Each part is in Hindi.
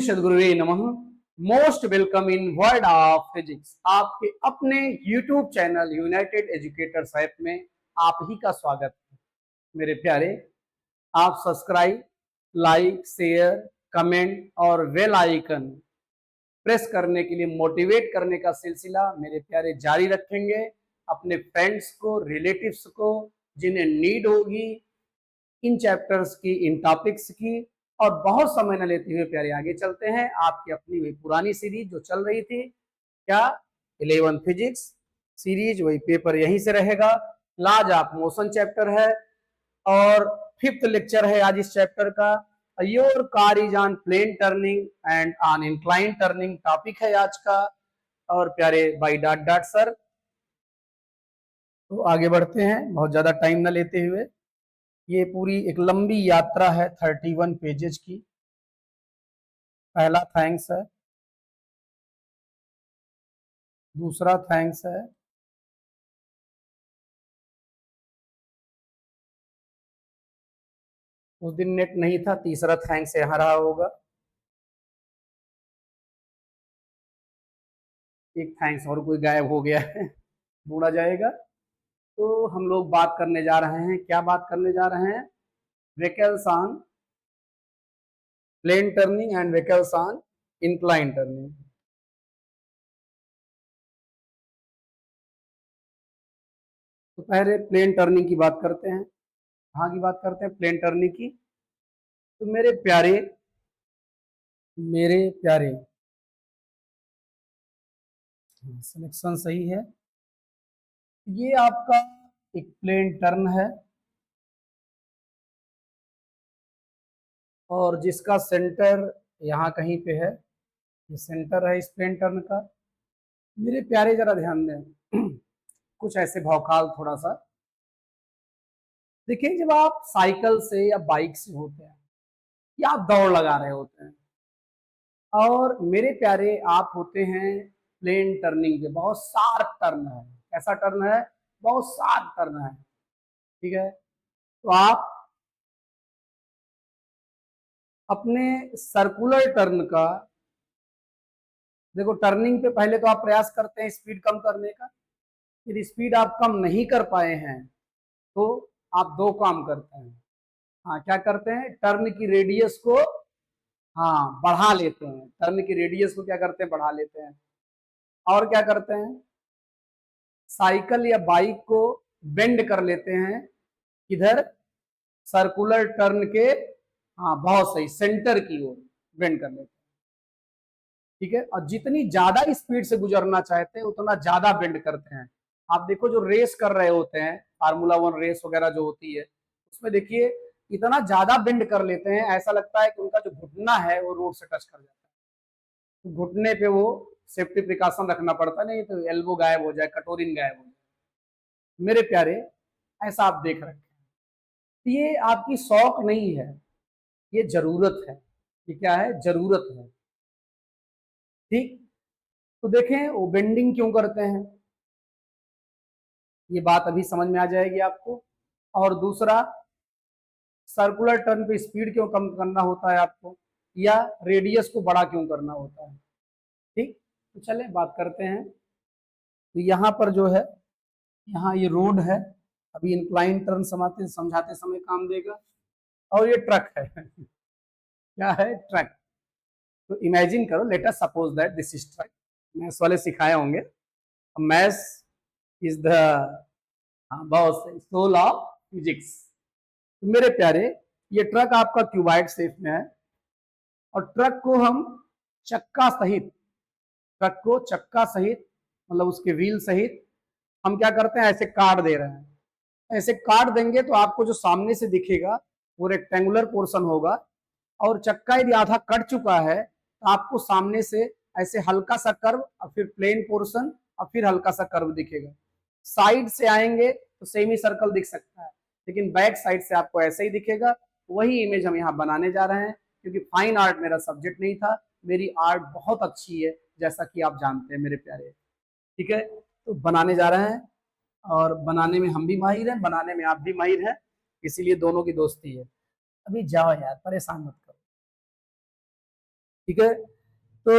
सद्गुरुवे नमः। Most welcome in world of physics. आपके अपने YouTube channel United educators app में आप ही का स्वागत है। मेरे प्यारे, आप सब्सक्राइब, लाइक, शेयर, कमेंट और बेल आइकन प्रेस करने के लिए मोटिवेट करने का सिलसिला मेरे प्यारे जारी रखेंगे। अपने फ्रेंड्स को, रिलेटिव्स को, जिन्हें नीड होगी इन चैप्टर्स की, इन टॉपिक्स की। और बहुत समय न लेते हुए प्यारे आगे चलते हैं। आपकी अपनी वही पुरानी सीरीज जो चल रही थी, क्या 11 फिजिक्स सीरीज, वही पेपर यहीं से रहेगा। लाज ऑफ मोशन चैप्टर है और 5th लेक्चर है आज इस चैप्टर का। Your car is on plane turning and on incline turning topic है आज का। और प्यारे बाई डॉट डॉट सर, तो आगे बढ़ते हैं बहुत ज्यादा टाइम न लेते हुए। ये पूरी एक लंबी यात्रा है 31 पेजेस की। पहला थैंक्स है, दूसरा थैंक्स है, उस दिन नेट नहीं था, तीसरा थैंक्स यहाँ रहा होगा। एक थैंक्स और कोई गायब हो गया है, ढूंढा जाएगा। तो हम लोग बात करने जा रहे हैं, क्या बात करने जा रहे हैं? Vehicles on plane turning and vehicles on incline turning. तो पहले प्लेन टर्निंग की बात करते हैं। कहाँ की बात करते हैं? प्लेन टर्निंग की। तो मेरे प्यारे सिलेक्शन सही है। ये आपका एक प्लेन टर्न है और जिसका सेंटर यहाँ कहीं पे है। ये सेंटर है इस प्लेन टर्न का। मेरे प्यारे जरा ध्यान दें, कुछ ऐसे भौकाल थोड़ा सा देखिए। जब आप साइकिल से या बाइक से होते हैं या आप दौड़ लगा रहे होते हैं और मेरे प्यारे आप होते हैं प्लेन टर्निंग के, बहुत शार्प टर्न है। कैसा टर्न है? बहुत शार्प टर्न है। ठीक है, तो आप अपने सर्कुलर टर्न का देखो, टर्निंग पे पहले तो आप प्रयास करते हैं स्पीड कम करने का। यदि स्पीड आप कम नहीं कर पाए हैं तो आप दो काम करते हैं। हाँ, क्या करते हैं? टर्न की रेडियस को बढ़ा लेते हैं। टर्न की रेडियस को क्या करते हैं? बढ़ा लेते हैं। और क्या करते हैं? साइकिल या बाइक को बेंड कर लेते हैं। किधर? सर्कुलर टर्न के बहुत सही सेंटर की ओर बेंड कर लेते हैं। ठीक है, और जितनी ज्यादा स्पीड से गुजरना चाहते हैं उतना ज्यादा बेंड करते हैं। आप देखो, जो रेस कर रहे होते हैं, फार्मूला 1 रेस वगैरह जो होती है, उसमें देखिए इतना ज्यादा बेंड कर लेते हैं, ऐसा लगता है कि उनका जो घुटना है वो रोड से टच कर जाता है। घुटने पे वो सेफ्टी प्रिकॉशन रखना पड़ता है, नहीं तो एल्बो गायब हो जाए, कटोरिन गायब हो जाए। मेरे प्यारे, ऐसा आप देख रहे हैं। ये आपकी शौक नहीं है, ये जरूरत है। ये क्या है? जरूरत है। ठीक, तो देखें वो बेंडिंग क्यों करते हैं, ये बात अभी समझ में आ जाएगी आपको। और दूसरा, सर्कुलर टर्न पे स्पीड क्यों कम करना होता है आपको, या रेडियस को बड़ा क्यों करना होता है। ठीक, तो चले बात करते हैं। तो यहाँ पर जो है, यहाँ ये रोड है, अभी इंक्लाइन टर्न समझाते समय काम देगा। और ये ट्रक है क्या है? ट्रक। तो इमेजिन करो, let us suppose that this is truck. Maths वाले सिखाए होंगे, मैथ्स इज द बहुत सोल ऑफ फिजिक्स। तो मेरे प्यारे, ये ट्रक आपका क्यूबाइड शेप में है और ट्रक को हम चक्का सहित, ट्रक को चक्का सहित मतलब उसके व्हील सहित हम क्या करते हैं? ऐसे काट दे रहे हैं। ऐसे काट देंगे तो आपको जो सामने से दिखेगा वो रेक्टेंगुलर पोर्शन होगा। और चक्का यदि आधा कट चुका है तो आपको सामने से ऐसे हल्का सा कर्व और फिर प्लेन पोर्शन और फिर हल्का सा कर्व दिखेगा। साइड से आएंगे तो सेमी सर्कल दिख सकता है, लेकिन बैक साइड से आपको ऐसे ही दिखेगा। वही इमेज हम यहाँ बनाने जा रहे हैं, क्योंकि फाइन आर्ट मेरा सब्जेक्ट नहीं था। मेरी आर्ट बहुत अच्छी है, जैसा कि आप जानते हैं मेरे प्यारे। ठीक है, तो बनाने जा रहे हैं और बनाने में हम भी माहिर हैं, बनाने में आप भी माहिर हैं, इसीलिए दोनों की दोस्ती है। अभी जाओ यार, परेशान मत करो। ठीक है। तो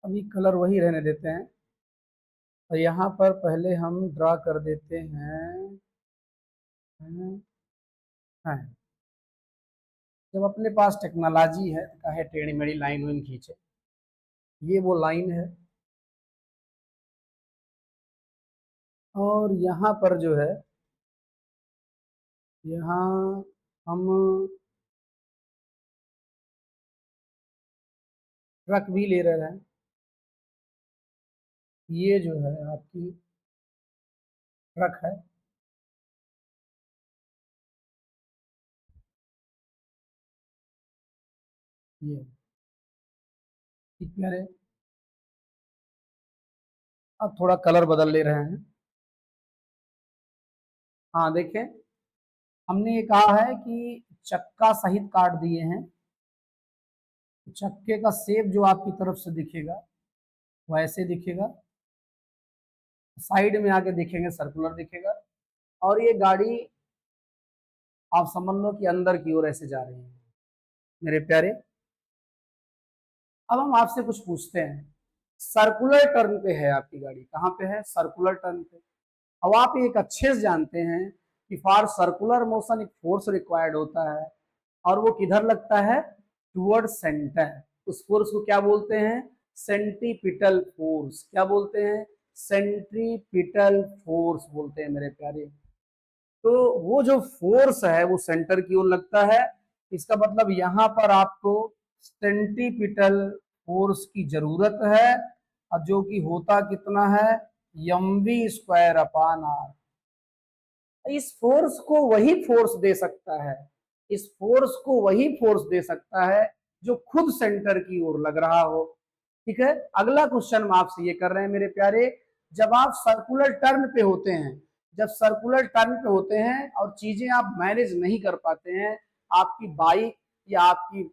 अभी कलर वही रहने देते हैं, और यहाँ पर पहले हम ड्रा कर देते हैं। हाँ, जब अपने पास टेक्नोलॉजी है, चाहे टेढ़ी मेढ़ी लाइन वाइन खींचे, ये वो लाइन है, और यहाँ पर जो है, यहाँ हम ट्रक भी ले रहे हैं। ये जो है आपकी ट्रक है, ये ठीक प्यारे। अब थोड़ा कलर बदल ले रहे हैं। हाँ देखें, हमने ये कहा है कि चक्का सहित काट दिए हैं। चक्के का शेप जो आपकी तरफ से दिखेगा वैसे दिखेगा, साइड में आके देखेंगे सर्कुलर दिखेगा, और ये गाड़ी आप समझ लो कि अंदर की ओर ऐसे जा रही है मेरे प्यारे। अब हम आपसे कुछ पूछते हैं, सर्कुलर टर्न पे है आपकी गाड़ी, कहाँ पे है? सर्कुलर टर्न पे। अब आप एक अच्छे से जानते हैं कि फॉर सर्कुलर मोशन एक फोर्स रिक्वायर्ड होता है, और वो किधर लगता है? Toward centre. उस फोर्स को क्या बोलते हैं? Centripetal force. क्या बोलते हैं? सेंट्रीपिटल फोर्स बोलते हैं मेरे प्यारे। तो वो जो फोर्स है वो सेंटर की ओर लगता है। इसका मतलब यहाँ पर आपको सेंट्रीपिटल फोर्स की जरूरत है, और जो कि होता कितना है? mv² / r। इस फोर्स को वही फोर्स दे सकता है, इस फोर्स को वही फोर्स दे सकता है जो खुद सेंटर की ओर लग रहा हो। ठीक है, अगला क्वेश्चन हम आपसे ये कर रहे हैं मेरे प्यारे, जब आप सर्कुलर टर्न पे होते हैं, जब सर्कुलर टर्न पे होते हैं और चीजें आप मैनेज नहीं कर पाते हैं, आपकी बाइक या आपकी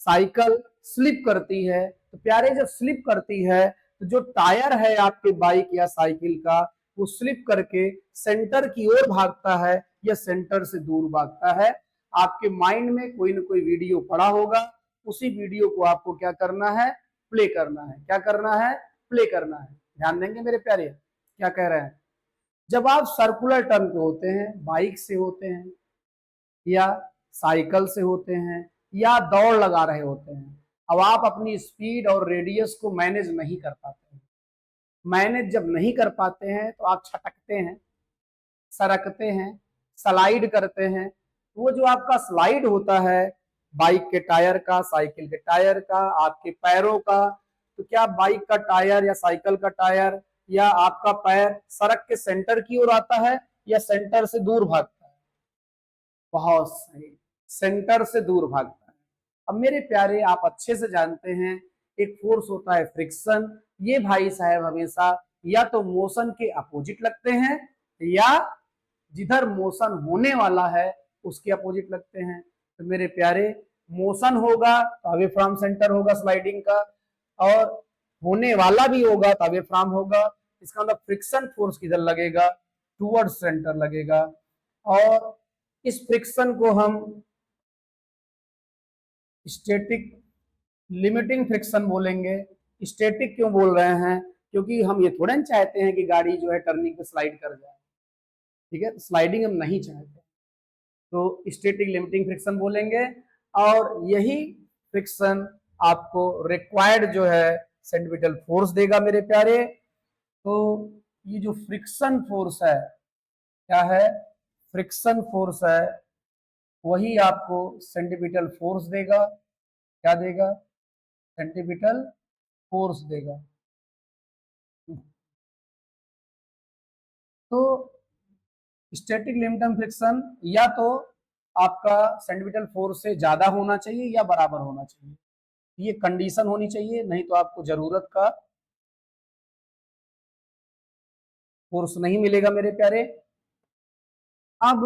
साइकिल स्लिप करती है, तो प्यारे जब स्लिप करती है तो जो टायर है आपके बाइक या साइकिल का, वो स्लिप करके सेंटर की ओर भागता है या सेंटर से दूर भागता है। आपके माइंड में कोई ना कोई वीडियो पड़ा होगा, उसी वीडियो को आपको क्या करना है? प्ले करना है। क्या करना है? प्ले करना है। ध्यान देंगे मेरे प्यारे, क्या कह रहे हैं? जब आप सर्कुलर टर्न पे होते हैं, बाइक से होते हैं या साइकिल से होते हैं या दौड़ लगा रहे होते हैं, अब आप अपनी स्पीड और रेडियस को मैनेज नहीं कर पाते हैं। मैनेज जब नहीं कर पाते हैं तो आप छटकते हैं, सरकते हैं, स्लाइड करते हैं। वो जो आपका स्लाइड होता है, बाइक के टायर का, साइकिल के टायर का, आपके पैरों का, तो क्या बाइक का टायर या साइकिल का टायर या आपका पैर सड़क के सेंटर की ओर आता है या सेंटर से दूर भागता है? बहुत सही, सेंटर से दूर भागता है। अब मेरे प्यारे, आप अच्छे से जानते हैं एक फोर्स होता है फ्रिक्शन। ये भाई साहब हमेशा या तो मोशन के अपोजिट लगते हैं, या जिधर मोशन होने वाला है उसके अपोजिट लगते हैं। तो मेरे प्यारे, मोशन होगा तो अवे फ्रॉम सेंटर होगा स्लाइडिंग का, और होने वाला भी होगा तो अवे फ्रॉम होगा। इसका मतलब फ्रिक्शन फोर्स किधर लगेगा? टुवर्ड सेंटर लगेगा। और इस फ्रिक्शन को हम स्टैटिक लिमिटिंग फ्रिक्शन बोलेंगे। स्टैटिक क्यों बोल रहे हैं? क्योंकि हम ये थोड़ा चाहते हैं कि गाड़ी जो है टर्निंग पे स्लाइड कर जाए। ठीक है, स्लाइडिंग हम नहीं चाहते, तो स्टैटिक लिमिटिंग फ्रिक्शन बोलेंगे। और यही फ्रिक्शन आपको रिक्वायर्ड जो है सेंट्रीपिटल फोर्स देगा मेरे प्यारे। तो ये जो फ्रिक्शन फोर्स है, क्या है? फ्रिक्शन फोर्स है, वही आपको सेंट्रीपिटल फोर्स देगा। क्या देगा? सेंट्रीपिटल फोर्स देगा। तो स्टैटिक लिमिटम फ्रिक्शन या तो आपका सेंट्रीपिटल फोर्स से ज्यादा होना चाहिए या बराबर होना चाहिए, ये कंडीशन होनी चाहिए, नहीं तो आपको जरूरत का फोर्स नहीं मिलेगा मेरे प्यारे। अब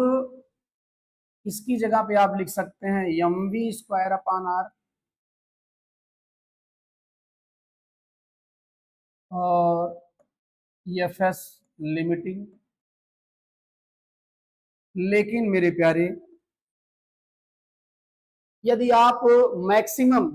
इसकी जगह पे आप लिख सकते हैं mv²/r, और एफएस लिमिटिंग। लेकिन मेरे प्यारे, यदि आप मैक्सिमम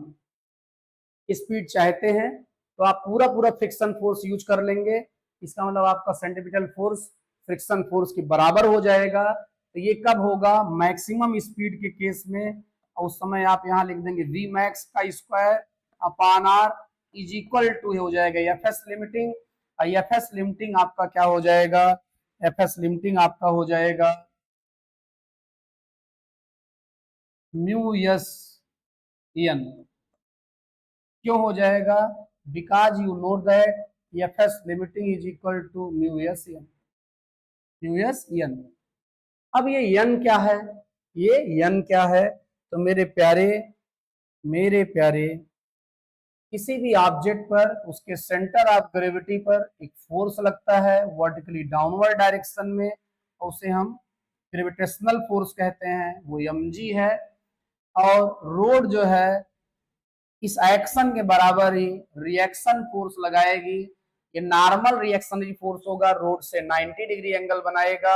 स्पीड चाहते हैं तो आप पूरा पूरा फ्रिक्शन फोर्स यूज कर लेंगे। इसका मतलब आपका सेंट्रीपिटल फोर्स फ्रिक्शन फोर्स के बराबर हो जाएगा। तो ये कब होगा? मैक्सिमम स्पीड के केस में। और उस समय आप यहाँ लिख देंगे वी मैक्स का square upon R is equal to हो जाएगा F S limiting. F S limiting आपका क्या हो जाएगा? एफ एस लिमिटिंग आपका हो जाएगा म्यू एस एन। क्यों हो जाएगा? Because you know that F S limiting is equal to mu S N. Mu S N. अब ये एन क्या है? ये एन क्या है? तो मेरे प्यारे किसी भी ऑब्जेक्ट पर उसके सेंटर ऑफ ग्रेविटी पर एक फोर्स लगता है वर्टिकली डाउनवर्ड डायरेक्शन में, उसे हम ग्रेविटेशनल फोर्स कहते हैं, वो mg है। और रोड जो है इस एक्शन के बराबर ही रिएक्शन फोर्स लगाएगी। ये नॉर्मल रिएक्शनरी फोर्स होगा, रोड से 90 डिग्री एंगल बनाएगा,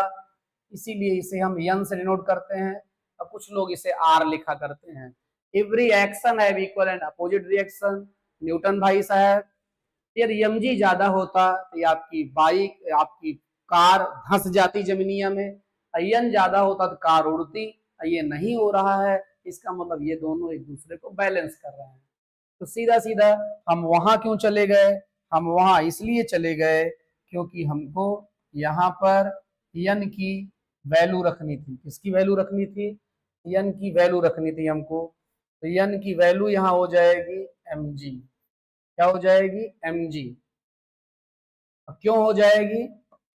इसीलिए इसे हम एन से डिनोट करते हैं। और कुछ लोग इसे आर लिखा करते हैं। Every action have equal and opposite reaction. Newton भाई साहब, यदि mg ज्यादा होता तो ये आपकी बाइक आपकी कार धंस जाती जमीनिया में, एन ज्यादा होता तो कार उड़ती। ये नहीं हो रहा है, इसका मतलब ये दोनों एक दूसरे को बैलेंस कर रहे हैं। तो सीधा सीधा हम वहां क्यों चले गए? हम वहां इसलिए चले गए क्योंकि हमको यहाँ पर एन की वैल्यू रखनी थी। किसकी वैल्यू रखनी थी? एन की वैल्यू रखनी थी हमको। तो एन की वैल्यू यहाँ हो जाएगी mg। क्या हो जाएगी? mg। अब क्यों हो जाएगी?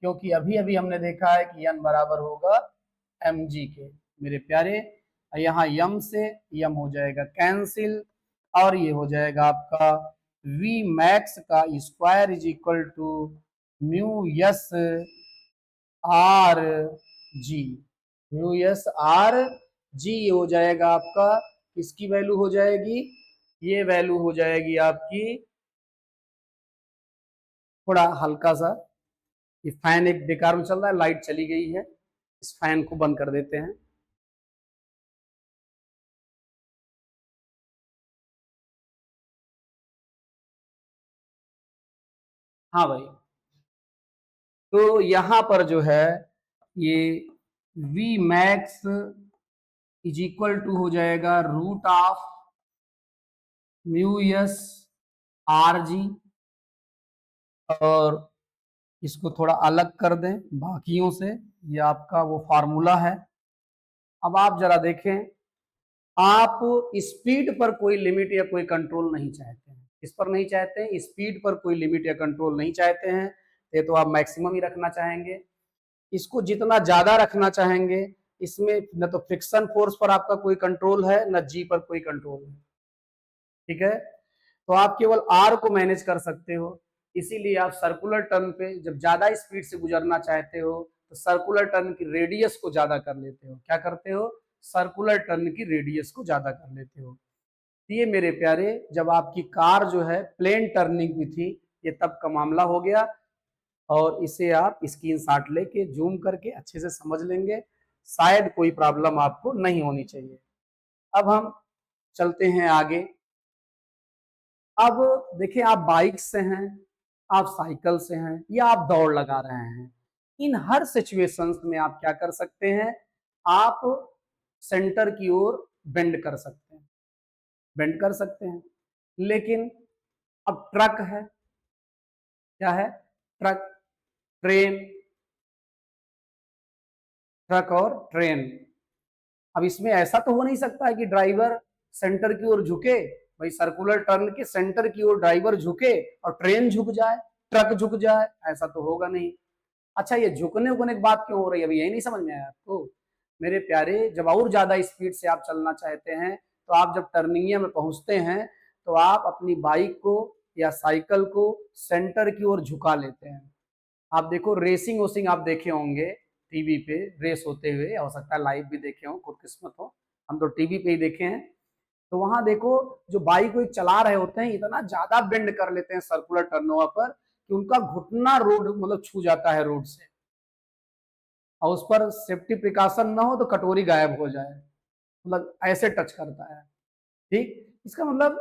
क्योंकि अभी अभी हमने देखा है कि n बराबर होगा mg के। मेरे प्यारे, यहाँ m से m हो जाएगा कैंसिल, और ये हो जाएगा आपका v मैक्स का square is equal to mu S R G. Mu S R G हो जाएगा आपका, किसकी वैल्यू हो जाएगी? ये वैल्यू हो जाएगी आपकी, थोड़ा हल्का सा, ये फैन एक बेकार में चल रहा है, लाइट चली गई है, इस फैन को बंद कर देते हैं। हाँ भाई, तो यहां पर जो है ये v max is equal to हो जाएगा root of mu S R G. और इसको थोड़ा अलग कर दें बाकियों से, ये आपका वो फार्मूला है। अब आप जरा देखें, आप स्पीड पर कोई लिमिट या कोई कंट्रोल नहीं चाहते हैं। इस पर नहीं चाहते हैं, स्पीड पर कोई लिमिट या कंट्रोल नहीं चाहते हैं, ये तो आप मैक्सिमम ही रखना चाहेंगे। इसको जितना ज्यादा रखना चाहेंगे, इसमें न तो फ्रिक्शन फोर्स पर आपका कोई कंट्रोल है, न जी पर कोई कंट्रोल है। ठीक है, तो आप केवल आर को मैनेज कर सकते हो। इसीलिए आप सर्कुलर टर्न पे जब ज्यादा स्पीड से गुजरना चाहते हो तो सर्कुलर टर्न की रेडियस को ज्यादा कर लेते हो। क्या करते हो? सर्कुलर टर्न की रेडियस को ज्यादा कर लेते हो। ये मेरे प्यारे, जब आपकी कार जो है प्लेन टर्निंग में थी, ये तब का मामला हो गया। और इसे आप स्क्रीनशॉट लेके जूम करके अच्छे से समझ लेंगे, शायद कोई प्रॉब्लम आपको नहीं होनी चाहिए। अब हम चलते हैं आगे। अब देखिए, आप बाइक से हैं, आप साइकिल से हैं, या आप दौड़ लगा रहे हैं, इन हर सिचुएशंस में आप क्या कर सकते हैं? आप सेंटर की ओर बेंड कर सकते हैं, बेंड कर सकते हैं। लेकिन अब ट्रक है, क्या है? ट्रक, ट्रेन, ट्रक और ट्रेन। अब इसमें ऐसा तो हो नहीं सकता है कि ड्राइवर सेंटर की ओर झुके, भाई सर्कुलर टर्न के सेंटर की ओर ड्राइवर झुके और ट्रेन झुक जाए, ट्रक झुक जाए, ऐसा तो होगा नहीं। अच्छा, ये झुकने उकने की बात क्यों हो रही है? अभी यही नहीं समझ में आया आपको? मेरे प्यारे, जब और ज्यादा स्पीड से आप चलना चाहते हैं, तो आप जब टर्निंग में पहुंचते हैं तो आप अपनी बाइक को या साइकिल को सेंटर की ओर झुका लेते हैं। आप देखो, रेसिंग वोसिंग आप देखे होंगे टीवी पे, रेस होते हुए, हो सकता है लाइव भी देखे हो, खुदकिस्मत हो, हम तो टीवी पे ही देखे हैं। तो वहां देखो, जो बाइक को चला रहे होते हैं इतना ज्यादा बेंड कर लेते हैं सर्कुलर टर्नओवर पर कि उनका घुटना रोड मतलब छू जाता है रोड से, और उस पर सेफ्टी प्रिकॉशन ना हो तो कटोरी गायब हो जाए। मतलब ऐसे टच करता है। ठीक, इसका मतलब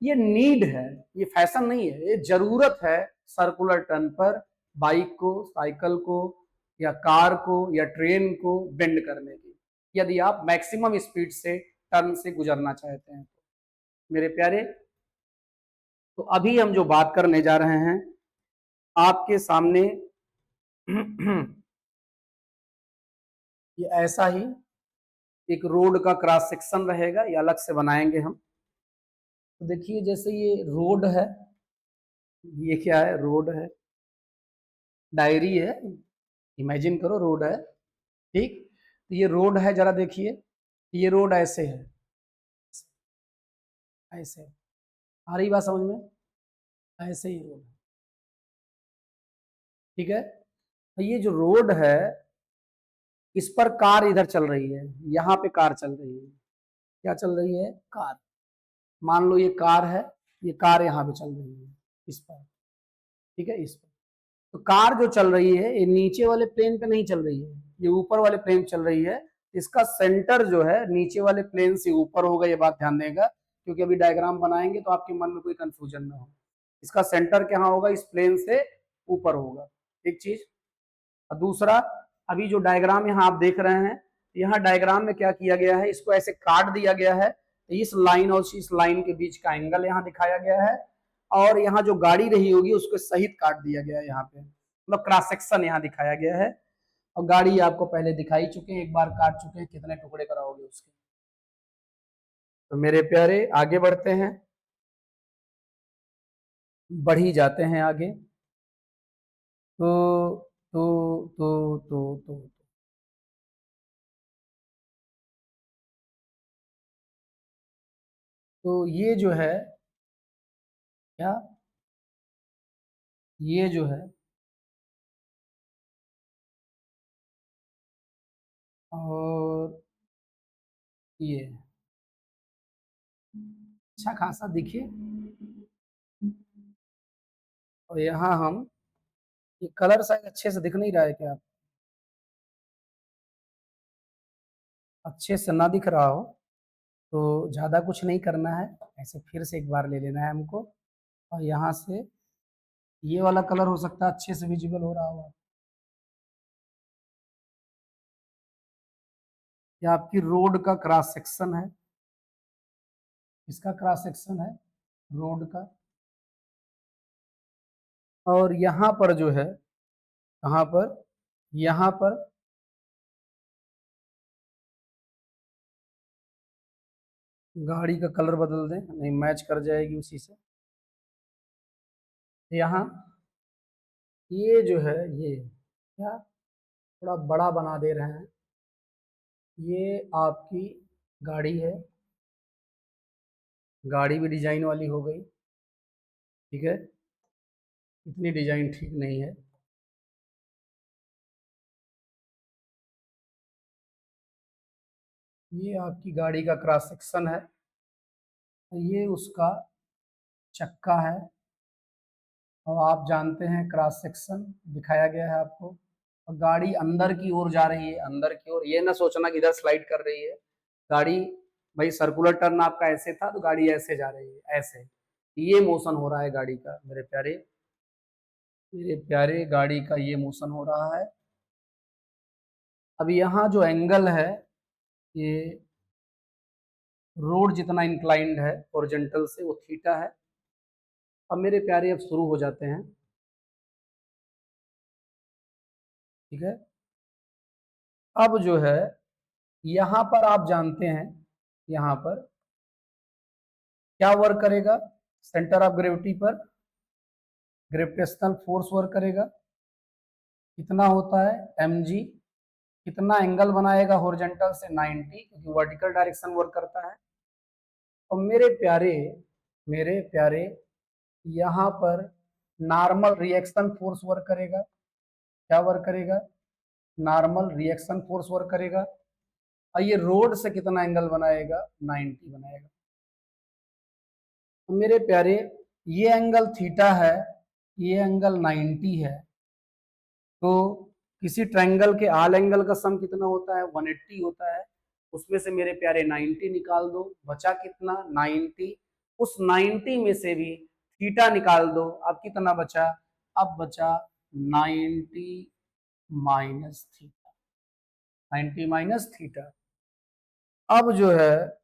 ये नीड है, ये फैशन नहीं है, ये जरूरत है सर्कुलर टर्न पर बाइक को, साइकिल को या कार को या ट्रेन को बेंड करने की, यदि आप मैक्सिमम स्पीड से टर्न से गुजरना चाहते हैं। मेरे प्यारे, तो अभी हम जो बात करने जा रहे हैं आपके सामने ये ऐसा ही एक रोड का क्रॉस सेक्शन रहेगा, ये अलग से बनाएंगे हम। तो देखिए जैसे ये रोड है, ये क्या है, रोड है, डायरी है, इमेजिन करो रोड है। ठीक, तो ये रोड है, जरा देखिए ये रोड ऐसे है, ऐसे आ रही बात समझ में, ऐसे ही रोड है। ठीक है, तो ये जो रोड है इस पर कार इधर चल रही है, यहाँ पे कार चल रही है, क्या चल रही है, कार। मान लो ये कार है, ये कार यहाँ पे चल रही है इस पर, ठीक है, इस पर। तो कार जो चल रही है ये नीचे वाले प्लेन पे नहीं चल रही है, ये ऊपर वाले प्लेन चल रही है। इसका सेंटर जो है नीचे वाले प्लेन से ऊपर होगा, ये बात ध्यान देगा, क्योंकि अभी डायग्राम बनाएंगे तो आपके मन में कोई कंफ्यूजन ना हो। इसका सेंटर कहाँ होगा, इस प्लेन से ऊपर होगा, एक चीज। और दूसरा, अभी जो डायग्राम यहाँ आप देख रहे हैं, यहाँ डायग्राम में क्या किया गया है, इसको ऐसे काट दिया गया है, तो इस लाइन और इस लाइन के बीच का एंगल यहाँ दिखाया गया है, और यहाँ जो गाड़ी रही होगी उसको सहित काट दिया गया है, यहाँ पे मतलब क्रॉस सेक्शन यहाँ दिखाया गया है। और गाड़ी आपको पहले दिखाई चुके हैं, एक बार काट चुके हैं, कितने टुकड़े कराओगे उसके। तो मेरे प्यारे आगे बढ़ते हैं, बढ़ ही जाते हैं आगे। तो तो तो ये जो है क्या, ये जो है और ये अच्छा खासा दिखे, और यहाँ हम ये कलर शायद अच्छे से दिख नहीं रहा है क्या, अच्छे से ना दिख रहा हो तो ज़्यादा कुछ नहीं करना है, ऐसे फिर से एक बार ले लेना है हमको, और यहाँ से ये वाला कलर हो सकता है अच्छे से विजिबल हो रहा होगा। ये आपकी रोड का क्रॉस सेक्शन है, इसका क्रॉस सेक्शन है रोड का। और यहाँ पर जो है, कहाँ पर, यहाँ पर गाड़ी का कलर बदल दें, नहीं मैच कर जाएगी उसी से। यहाँ ये जो है, ये क्या थोड़ा बड़ा बना दे रहे हैं, ये आपकी गाड़ी है, गाड़ी भी डिजाइन वाली हो गई, ठीक है, इतनी डिजाइन ठीक नहीं है। ये आपकी गाड़ी का क्रॉस सेक्शन है, ये उसका चक्का है, और आप जानते हैं क्रॉस सेक्शन दिखाया गया है आपको। और गाड़ी अंदर की ओर जा रही है, अंदर की ओर, ये ना सोचना कि इधर स्लाइड कर रही है गाड़ी, भाई सर्कुलर टर्न आपका ऐसे था तो गाड़ी ऐसे जा रही है, ऐसे ये मोशन हो रहा है गाड़ी का, मेरे प्यारे, मेरे प्यारे गाड़ी का ये मोशन हो रहा है। अब यहाँ जो एंगल है ये रोड जितना इंक्लाइंड है ओरिजेंटल से, वो थीटा है। अब मेरे प्यारे अब शुरू हो जाते हैं, ठीक है। अब जो है यहाँ पर आप जानते हैं, यहाँ पर क्या वर्क करेगा, सेंटर ऑफ ग्रेविटी पर ग्रेविटेशनल फोर्स वर्क करेगा, कितना होता है mg, कितना एंगल बनाएगा हॉरिजॉन्टल से 90, क्योंकि वर्टिकल डायरेक्शन वर्क करता है। और मेरे प्यारे यहाँ पर नॉर्मल रिएक्शन फोर्स वर्क करेगा, क्या वर्क करेगा, नॉर्मल रिएक्शन फोर्स वर्क करेगा। और ये रोड से कितना एंगल बनाएगा, 90 बनाएगा। तो मेरे प्यारे ये एंगल थीटा है, ये एंगल 90 है, तो किसी ट्रायंगल के आल एंगल का सम कितना होता है, 180 होता है। उसमें से मेरे प्यारे 90 निकाल दो, बचा कितना 90। उस 90 में से भी थीटा निकाल दो, अब कितना बचा, अब बचा 90 माइनस थीटा, 90 माइनस थीटा। अब जो है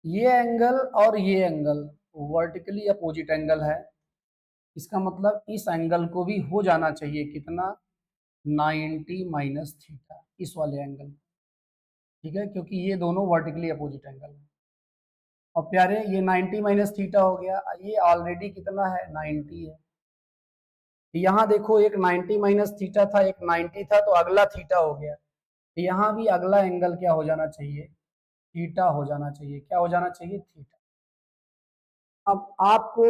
ये एंगल और ये एंगल वर्टिकली अपोजिट एंगल है, इसका मतलब इस एंगल को भी हो जाना चाहिए कितना 90 माइनस थीटा, इस वाले एंगल, ठीक है, क्योंकि ये दोनों वर्टिकली अपोजिट एंगल है। और प्यारे ये 90 माइनस थीटा हो गया, ये ऑलरेडी कितना है 90 है। यहाँ देखो एक 90 माइनस थीटा था, एक 90 था, तो अगला थीटा हो गया। यहाँ भी अगला एंगल क्या हो जाना चाहिए, थीटा हो जाना चाहिए। क्या हो जाना चाहिए, थीटा। अब आपको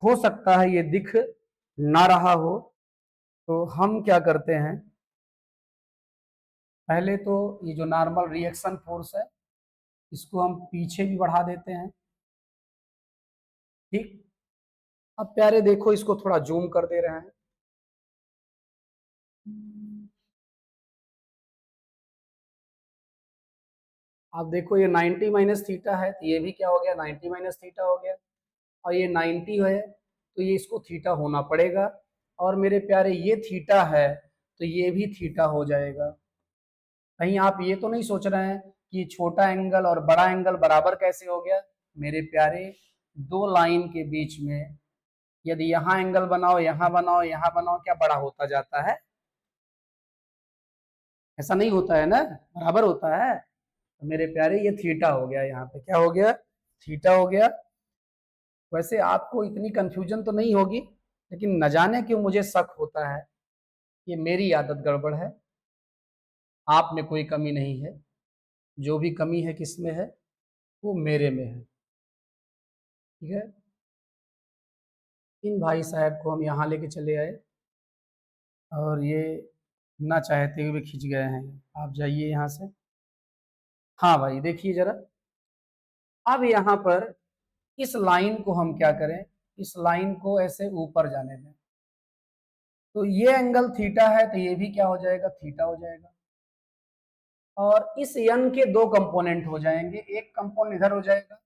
हो सकता है ये दिख ना रहा हो, तो हम क्या करते हैं, पहले तो ये जो नॉर्मल रिएक्शन फोर्स है इसको हम पीछे भी बढ़ा देते हैं, ठीक। अब प्यारे देखो इसको थोड़ा जूम कर दे रहे हैं, अब देखो ये 90 माइनस थीटा है, तो ये भी क्या हो गया 90 माइनस थीटा हो गया, और ये 90 है तो ये इसको थीटा होना पड़ेगा, और मेरे प्यारे ये थीटा है तो ये भी थीटा हो जाएगा। कहीं आप ये तो नहीं सोच रहे हैं कि छोटा एंगल और बड़ा एंगल बराबर कैसे हो गया। मेरे प्यारे दो लाइन के बीच में यदि यहाँ एंगल बनाओ, यहाँ बनाओ, यहाँ बनाओ, क्या बड़ा होता जाता है, ऐसा नहीं होता है ना, बराबर होता है। तो मेरे प्यारे ये थीटा हो गया, यहाँ पे क्या हो गया, थीटा हो गया। वैसे आपको इतनी कंफ्यूजन तो नहीं होगी, लेकिन न जाने क्यों मुझे शक होता है ये मेरी आदत गड़बड़ है, आप में कोई कमी नहीं है, जो भी कमी है किस में है, वो मेरे में है, ठीक है। इन भाई साहब को हम यहाँ लेके चले आए और ये ना चाहते हुए खिंच गए हैं, आप जाइए यहाँ से। हाँ भाई देखिए जरा, अब यहाँ पर इस लाइन को हम क्या करें, इस लाइन को ऐसे ऊपर जाने दें, तो ये एंगल थीटा है तो ये भी क्या हो जाएगा, थीटा हो जाएगा। और इस यन के दो कंपोनेंट हो जाएंगे, एक कंपोनेंट इधर हो जाएगा,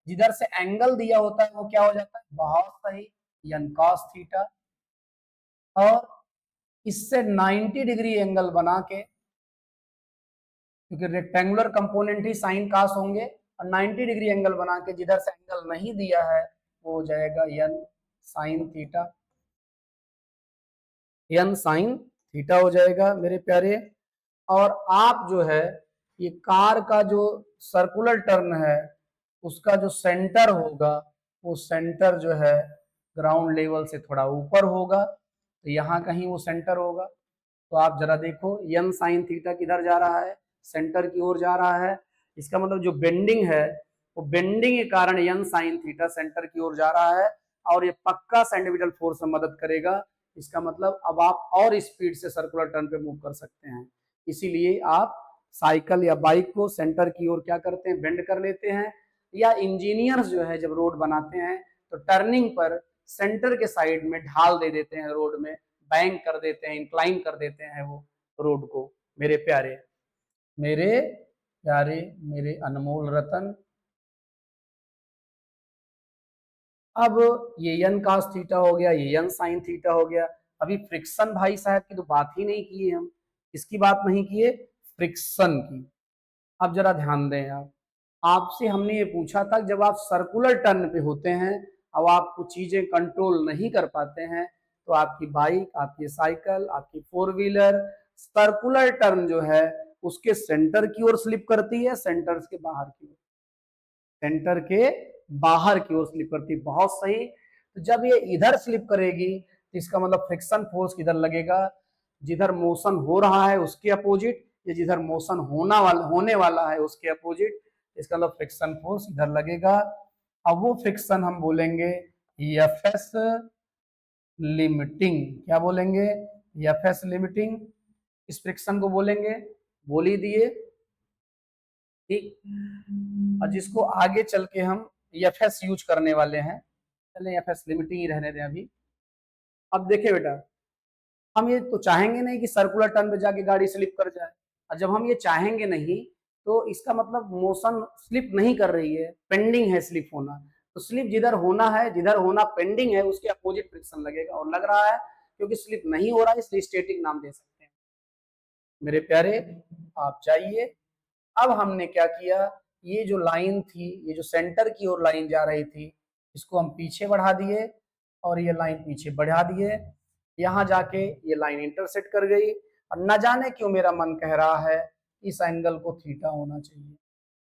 जिधर से एंगल दिया होता है वो क्या हो जाता है, बहुत सही, यन कॉस थीटा। और इससे 90 डिग्री एंगल बना के, क्योंकि रेक्टेंगुलर कंपोनेंट ही साइन कास होंगे, और 90 डिग्री एंगल बना के जिधर से एंगल नहीं दिया है वो हो जाएगा यन साइन थीटा, यन साइन थीटा हो जाएगा मेरे प्यारे। और आप जो है ये कार का जो सर्कुलर टर्न है उसका जो सेंटर होगा, वो सेंटर जो है ग्राउंड लेवल से थोड़ा ऊपर होगा, तो यहाँ कहीं वो सेंटर होगा। तो आप जरा देखो यन साइन थीटा किधर जा रहा है, सेंटर की ओर जा रहा है, इसका मतलब जो बेंडिंग है वो बेंडिंग के कारण यन साइन थीटा सेंटर की ओर जा रहा है, और ये पक्का सेंट्रीपिटल फोर्स में मदद करेगा। इसका मतलब अब आप और स्पीड से सर्कुलर टर्न पे मूव कर सकते हैं। इसीलिए आप साइकिल या बाइक को सेंटर की ओर क्या करते हैं, बेंड कर लेते हैं, या इंजीनियर्स जो है जब रोड बनाते हैं तो टर्निंग पर सेंटर के साइड में ढाल दे देते हैं, रोड में बैंक कर देते हैं, इंक्लाइन कर देते हैं वो रोड को। मेरे प्यारे, मेरे प्यारे, मेरे अनमोल रतन, अब ये यन कास थीटा हो गया, ये यन साइन थीटा हो गया। अभी फ्रिक्शन भाई साहब की तो बात ही नहीं किए हम, इसकी बात नहीं किए, फ्रिक्शन की। अब जरा ध्यान दें आप, आपसे हमने ये पूछा था जब आप सर्कुलर टर्न पे होते हैं, अब आप कुछ चीजें कंट्रोल नहीं कर पाते हैं, तो आपकी बाइक, आपकी साइकिल, आपकी फोर व्हीलर सर्कुलर टर्न जो है उसके सेंटर की ओर स्लिप करती है, सेंटर के बाहर की ओर, सेंटर के बाहर की ओर स्लिप करती है, बहुत सही। तो जब ये इधर स्लिप करेगी तो इसका मतलब फ्रिक्शन फोर्स किधर लगेगा, जिधर मोशन हो रहा है उसके अपोजिट, या जिधर मोशन होने वाला है उसके अपोजिट, इसका मतलब फ्रिक्शन फोर्स इधर लगेगा। अब वो फ्रिक्शन हम बोलेंगे एफ एस लिमिटिंग, क्या बोलेंगे, एफ एस लिमिटिंग, इस फ्रिक्शन को बोलेंगे, बोल ही दिए, ठीक। और जिसको आगे चल के हम एफ एस यूज करने वाले हैं, चले एफ एस लिमिटिंग ही रहने दें अभी। अब देखिए बेटा, हम ये तो चाहेंगे नहीं कि सर्कुलर टर्न पे जाके गाड़ी स्लिप कर जाए, और जब हम ये चाहेंगे नहीं तो इसका मतलब मोशन स्लिप नहीं कर रही है, पेंडिंग है स्लिप होना। तो स्लिप जिधर होना है, जिधर होना पेंडिंग है, उसके अपोजिट फ्रिक्शन लगेगा, और लग रहा है क्योंकि स्लिप नहीं हो रहा है इसलिए स्टैटिक नाम दे सकते हैं। मेरे प्यारे आप जाइए, अब हमने क्या किया, ये जो लाइन थी, ये जो सेंटर की ओर लाइन जा रही थी, इसको हम पीछे बढ़ा दिए और ये लाइन पीछे बढ़ा दिए, यहाँ जाके ये लाइन इंटरसेक्ट कर गई। और न जाने क्यों मेरा मन कह रहा है इस एंगल को थीटा होना चाहिए।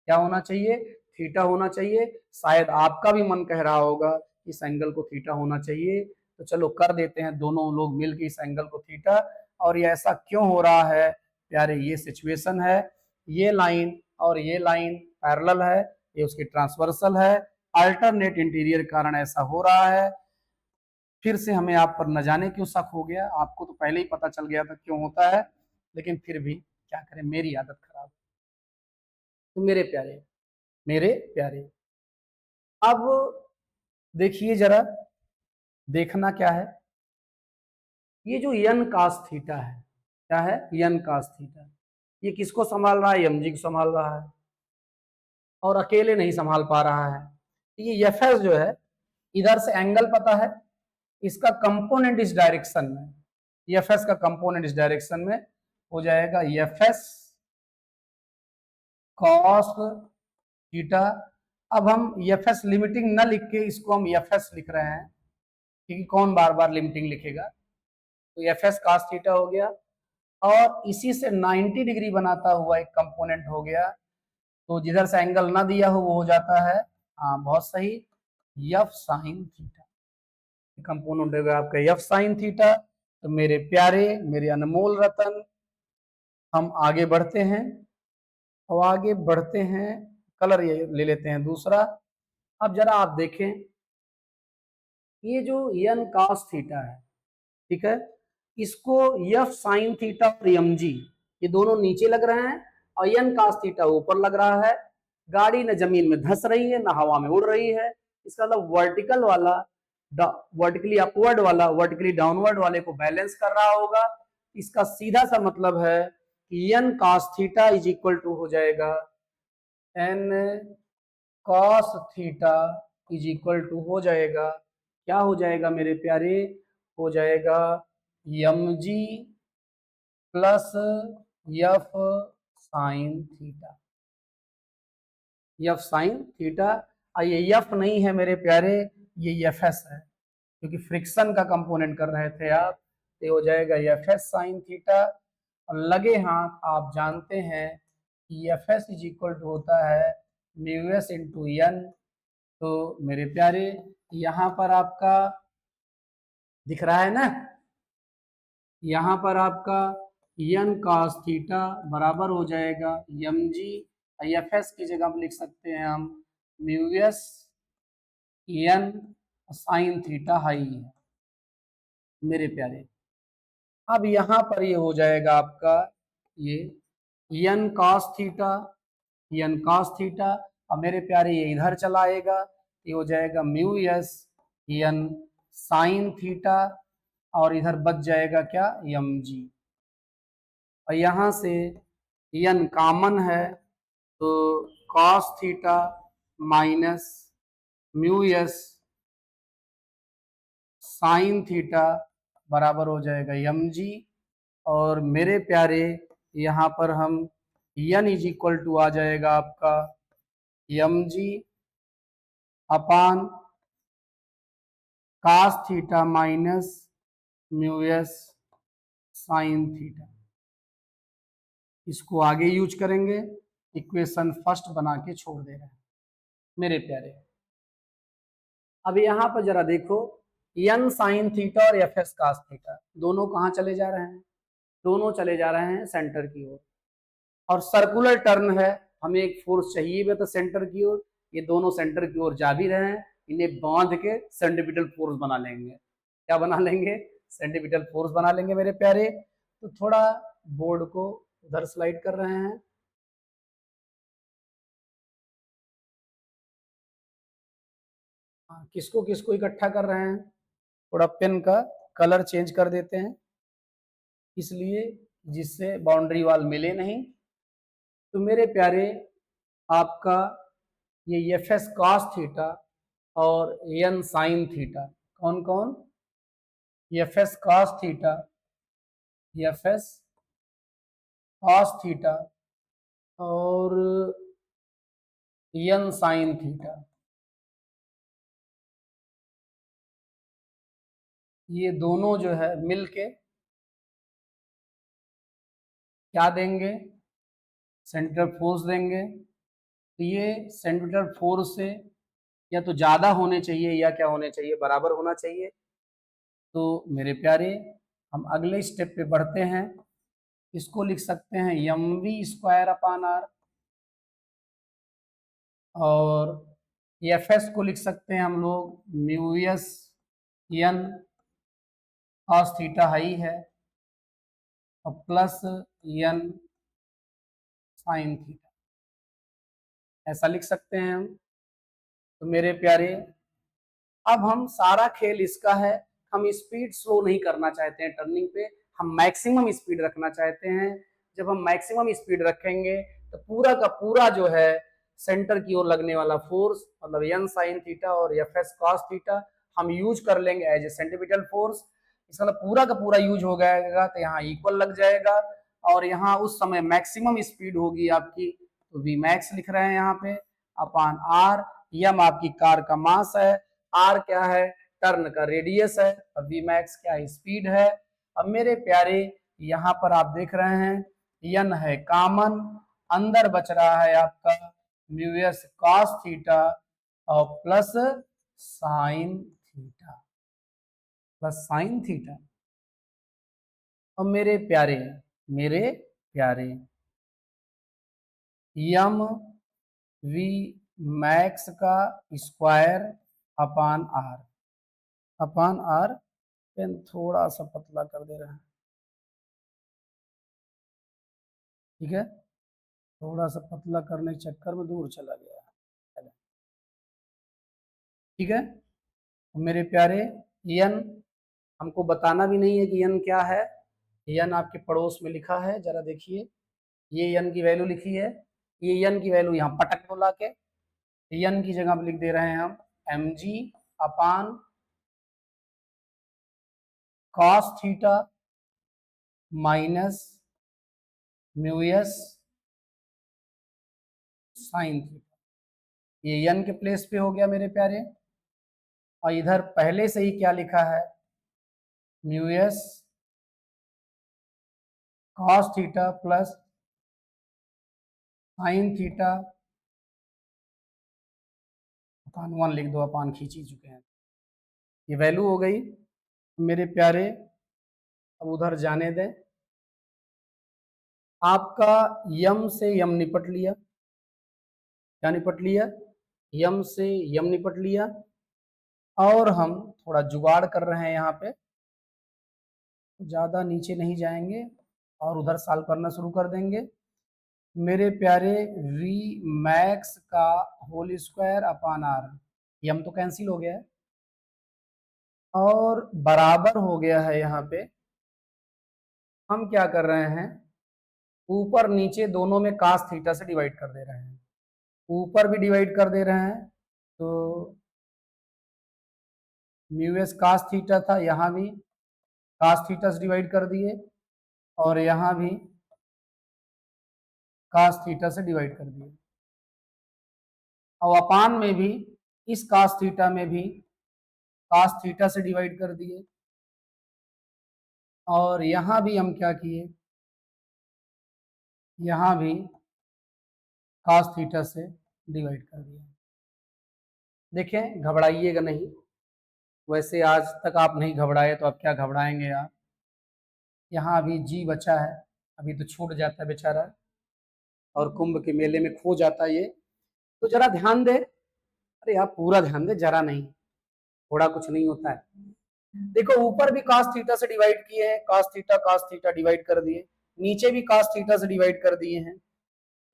क्या होना चाहिए? थीटा होना चाहिए। शायद आपका भी मन कह रहा होगा इस एंगल को थीटा होना चाहिए। तो चलो कर देते हैं दोनों लोग मिलकर इस एंगल को थीटा। और ये ऐसा क्यों हो रहा है प्यारे? ये सिचुएशन है, ये लाइन और ये लाइन पैरेलल है, ये उसकी ट्रांसवर्सल है, अल्टरनेट इंटीरियर के कारण ऐसा हो रहा है। फिर से हमें आप पर न जाने क्यों शक हो गया, आपको तो पहले ही पता चल गया था क्यों होता है, लेकिन फिर भी क्या करें, मेरी आदत खराब। तो मेरे प्यारे अब देखिए जरा, देखना क्या है, ये जो यन कास थीटा है, क्या है? यन कास थीटा, ये किसको संभाल रहा है? एमजी को संभाल रहा है, और अकेले नहीं संभाल पा रहा है। ये एफ एस जो है, इधर से एंगल पता है, इसका कंपोनेंट इस डायरेक्शन में, एफ एस का कंपोनेंट इस डायरेक्शन में हो जाएगा एफ एस कॉस थीटा। अब हम एफ एस लिमिटिंग न लिख के इसको हम एफ एस लिख रहे हैं, क्योंकि कौन बार बार लिमिटिंग लिखेगा। तो एफ एस कॉस थीटा हो गया, और इसी से 90 डिग्री बनाता हुआ एक कंपोनेंट हो गया। तो जिधर से एंगल ना दिया हो वो हो जाता है, हाँ बहुत सही, एफ साइन थीटा। कंपोनेंट होगा आपका एफ साइन थीटा। तो मेरे प्यारे, मेरे अनमोल रतन, हम आगे बढ़ते हैं, और आगे बढ़ते हैं, कलर ये ले लेते हैं दूसरा। अब जरा आप देखें, ये जो यन कॉस थीटा है, ठीक है, इसको एफ साइन थीटा और एम जी, ये दोनों नीचे लग रहे हैं, और यन कॉस थीटा ऊपर लग रहा है। गाड़ी न जमीन में धंस रही है, न हवा में उड़ रही है। इसका मतलब वर्टिकल वाला वर्टिकली अपवर्ड वाला वर्टिकली डाउनवर्ड वाले को बैलेंस कर रहा होगा। इसका सीधा सा मतलब है कि N cos theta is equal to हो जाएगा N cos theta is equal to हो जाएगा, क्या हो जाएगा मेरे प्यारे? हो जाएगा M G plus F sine theta, F sine theta. ये एफ नहीं है मेरे प्यारे, ये एफ एस है, क्योंकि फ्रिक्शन का कंपोनेंट कर रहे थे आप। तो हो जाएगा एफ एस साइन थीटा। और लगे हाथ आप जानते हैं कि F S is equal to होता है म्यू एस इंटू एन। तो मेरे प्यारे, यहाँ पर आपका दिख रहा है ना, यहाँ पर आपका एन कॉस थीटा बराबर हो जाएगा एम जी, एफ एस की जगह हम लिख सकते हैं हम mu S N sine theta हाई है मेरे प्यारे। अब यहाँ पर ये हो जाएगा आपका ये N cos theta, N cos theta. अब मेरे प्यारे ये इधर चला आएगा, ये हो जाएगा mu S N sine theta, और इधर बच जाएगा क्या? M G. और यहाँ से एन कॉमन है, तो cos theta minus mu S sine theta बराबर हो जाएगा एम जी। और मेरे प्यारे, यहाँ पर हम एन इज इक्वल टू आ जाएगा आपका M G upon cos theta minus mu S sine theta. इसको आगे यूज करेंगे, इक्वेशन फर्स्ट बना के छोड़ दे रहे हैं मेरे प्यारे। अब यहाँ पर जरा देखो, एन साइन थीटा और एफ एस कास थीटा दोनों कहाँ चले जा रहे हैं? दोनों चले जा रहे हैं सेंटर की ओर, और सर्कुलर टर्न है, हमें एक फोर्स चाहिए भी तो सेंटर की ओर। ये दोनों सेंटर की ओर जा भी रहे हैं, इन्हें बांध के सेंट्रीपिटल फोर्स बना लेंगे। क्या बना लेंगे? सेंट्रीपिटल फोर्स बना लेंगे मेरे प्यारे। तो थोड़ा बोर्ड को उधर स्लाइड कर रहे हैं, किसको किसको इकट्ठा कर रहे हैं, थोड़ा पेन का कलर चेंज कर देते हैं, इसलिए जिससे बाउंड्री वाल मिले नहीं। तो मेरे प्यारे आपका ये एफ एस कॉस थीटा और एन साइन थीटा कौन कौन, F S cos theta, F S cos theta और एन साइन थीटा, ये दोनों जो है मिलके क्या देंगे, सेंट्रल फोर्स देंगे। तो ये सेंट्रल फोर्स से या तो ज्यादा होने चाहिए या क्या होने चाहिए, बराबर होना चाहिए। तो मेरे प्यारे हम अगले स्टेप पे बढ़ते हैं। इसको लिख सकते हैं M V square upon R, और एफ एस को लिख सकते हैं हम लोग mu S N cos theta हाई है और प्लस एन साइन थीटा, ऐसा लिख सकते हैं हम। तो मेरे प्यारे अब हम सारा खेल इसका है, हम स्पीड स्लो नहीं करना चाहते हैं टर्निंग पे, हम मैक्सिमम स्पीड रखना चाहते हैं। जब हम मैक्सिमम स्पीड रखेंगे तो पूरा का पूरा जो है सेंटर की ओर लगने वाला फोर्स मतलब एन साइन थीटा और एफ एस कॉस थीटा हम यूज कर लेंगे एज ए सेंट्रीपिटल फोर्स। इसका मतलब पूरा का पूरा यूज हो जाएगा, तो यहाँ इक्वल लग जाएगा और यहाँ उस समय मैक्सिमम स्पीड होगी आपकी, तो वी मैक्स लिख रहे हैं यहाँ पे अपान आर। यम आपकी कार का मास है, आर क्या है, टर्न का रेडियस है, और वी मैक्स क्या है, स्पीड है। अब मेरे प्यारे यहाँ पर आप देख रहे हैं यन है कॉमन, अंदर बच रहा है आपका म्यू एस कॉस थीटा और plus sine theta, plus sign theta. और मेरे प्यारे यम वी मैक्स का स्क्वायर अपान आर, पेन थोड़ा सा पतला कर दे रहे हैं, ठीक है, थोड़ा सा पतला करने के चक्कर में दूर चला गया, ठीक है। मेरे प्यारे यन हमको बताना भी नहीं है कि यन क्या है, यन आपके पड़ोस में लिखा है, जरा देखिए, ये यन की वैल्यू लिखी है, ये यन की वैल्यू यहाँ पटक दो ला के, यन की जगह लिख दे रहे हैं हम M G upon cos theta minus mu S sine theta, ये यन के प्लेस पे हो गया मेरे प्यारे। और इधर पहले से ही क्या लिखा है, mu S cos theta plus sine theta upon 1 लिख दो, अपान खींच ही चुके हैं, ये वैल्यू हो गई। मेरे प्यारे अब उधर जाने दें, आपका यम से यम निपट लिया, क्या निपट लिया, यम से यम निपट लिया, और हम थोड़ा जुगाड़ कर रहे हैं यहाँ पे, ज्यादा नीचे नहीं जाएंगे और उधर सॉल्व करना शुरू कर देंगे। मेरे प्यारे वी मैक्स का होल स्क्वायर अपान आर, यम तो कैंसिल हो गया है और बराबर हो गया है, यहाँ पे हम क्या कर रहे हैं, ऊपर नीचे दोनों में कास थीटा से डिवाइड कर दे रहे हैं, ऊपर भी डिवाइड कर दे रहे हैं, तो म्यू एस कास थीटा था, यहाँ भी कास थीटा से डिवाइड कर दिए और यहाँ भी कास थीटा से डिवाइड कर दिए, और अपान में भी इस कास थीटा में भी कास थीटा से डिवाइड कर दिए, और यहाँ भी हम क्या किए, यहाँ भी कास थीटा से डिवाइड कर दिया। देखें घबराइएगा नहीं, वैसे आज तक आप नहीं घबराए तो अब क्या घबराएंगे आप। यहाँ अभी जी बचा है, अभी तो छूट जाता है बेचारा और कुंभ के मेले में खो जाता है ये, तो जरा ध्यान दे, अरे आप पूरा ध्यान दे, जरा नहीं, थोड़ा कुछ नहीं होता है। देखो ऊपर भी cos थीटा से डिवाइड किए हैं, cos थीटा डिवाइड कर दिए, नीचे भी cos थीटा से डिवाइड कर दिए हैं,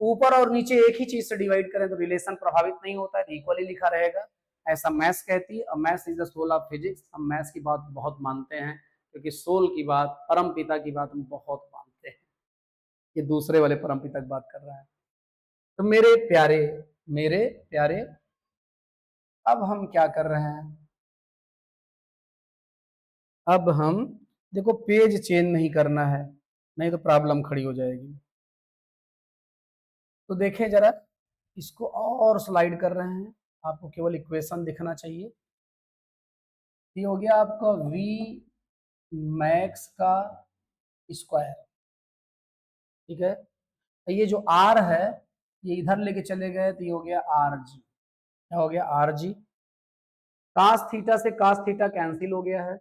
ऊपर और नीचे एक ही चीज से डिवाइड करें तो रिलेशन प्रभावित नहीं होता है, इक्वली लिखा रहेगा, ऐसा मैथ्स कहती है। और maths is the soul of physics, हम मैथ्स की बात बहुत मानते हैं क्योंकि सोल की बात, परम पिता की बात हम बहुत मानते हैं। ये दूसरे वाले परमपिता तक बात कर रहा है। तो मेरे प्यारे, मेरे प्यारे, अब हम क्या कर रहे हैं, अब हम देखो पेज चेंज नहीं करना है, नहीं तो प्रॉब्लम खड़ी हो जाएगी। तो देखें जरा, इसको और स्लाइड कर रहे हैं, आपको केवल इक्वेशन दिखना चाहिए। ये हो गया आपका v मैक्स का स्क्वायर, ठीक है। ये जो r है ये इधर लेके चले गए तो ये हो गया rg, क्या हो गया rg। cos थीटा से cos थीटा कैंसिल हो गया है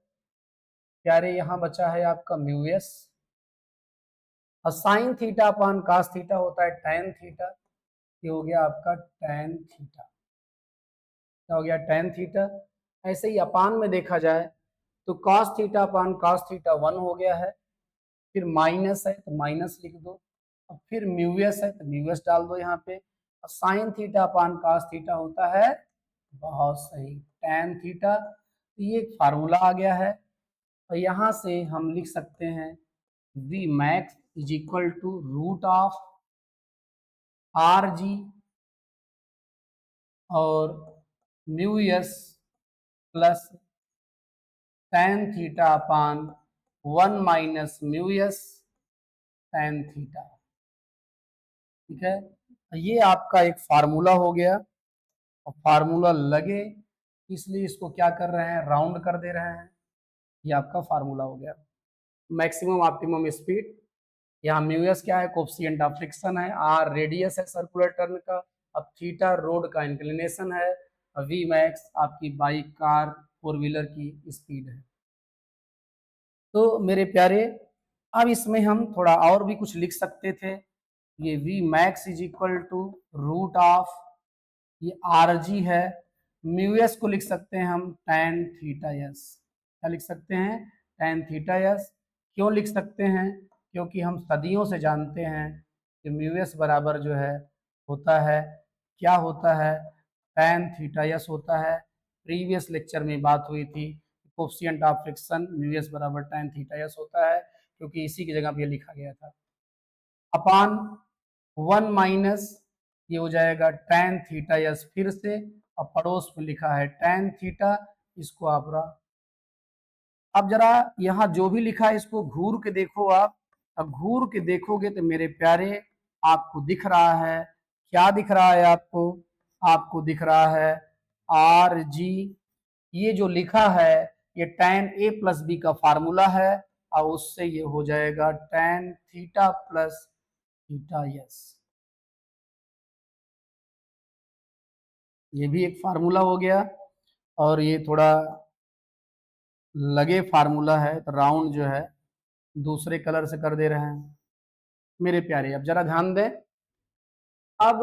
प्यारे, यहां बचा है आपका म्यू एस, और sine theta upon cos theta होता है tan थीटा, ये हो गया आपका tan थीटा, क्या हो गया tan थीटा। ऐसे ही अपान में देखा जाए तो cos theta upon cos theta 1 हो गया है, फिर माइनस है तो माइनस लिख दो, और फिर म्यू एस है तो म्यू एस डाल दो यहाँ पे, और sine theta upon cos theta होता है, बहुत सही, tan थीटा। तो ये एक फार्मूला आ गया है, और यहाँ से हम लिख सकते हैं v max is equal to root of R G और mu S plus tan theta upon 1 minus mu S tan theta, ठीक है। ये आपका एक फार्मूला हो गया, और फार्मूला लगे इसलिए इसको क्या कर रहे हैं, राउंड कर दे रहे हैं, ये आपका फार्मूला हो गया। मैक्सिमम ऑप्टिमम स्पीड, यहाँ म्यू एस क्या है, कोफिशिएंट ऑफ फ्रिक्शन है, आर रेडियस है सर्कुलर टर्न का, अब थीटा रोड का इंक्लिनेशन है, और वी मैक्स आपकी बाइक कार फोर व्हीलर की स्पीड है। तो मेरे प्यारे, अब इसमें हम थोड़ा और भी कुछ लिख सकते थे, ये v max is equal to root of, ये आर जी है, म्यू एस को लिख सकते हैं हम tan थीटा एस, क्या लिख सकते हैं, tan थीटा एस। क्यों लिख सकते हैं, क्योंकि हम सदियों से जानते हैं कि म्यू एस बराबर जो है होता है, क्या होता है, tan थीटा एस होता है। प्रीवियस लेक्चर में बात हुई थी, coefficient of friction mu S बराबर tan थीटा एस होता है, क्योंकि इसी की जगह पे लिखा गया था, अपान 1 माइनस ये हो जाएगा tan थीटा एस फिर से, और पड़ोस में लिखा है tan थीटा, इसको आप अब जरा यहाँ जो भी लिखा है इसको घूर के देखो आप, अब घूर के देखोगे तो मेरे प्यारे आपको दिख रहा है, क्या दिख रहा है आपको, आपको दिख रहा है आर जी, ये जो लिखा है ये tan a प्लस बी का फार्मूला है, और उससे ये हो जाएगा tan theta plus theta yes, ये भी एक फार्मूला हो गया। और ये थोड़ा लगे फार्मूला है तो राउंड जो है दूसरे कलर से कर दे रहे हैं मेरे प्यारे। अब जरा ध्यान दें, अब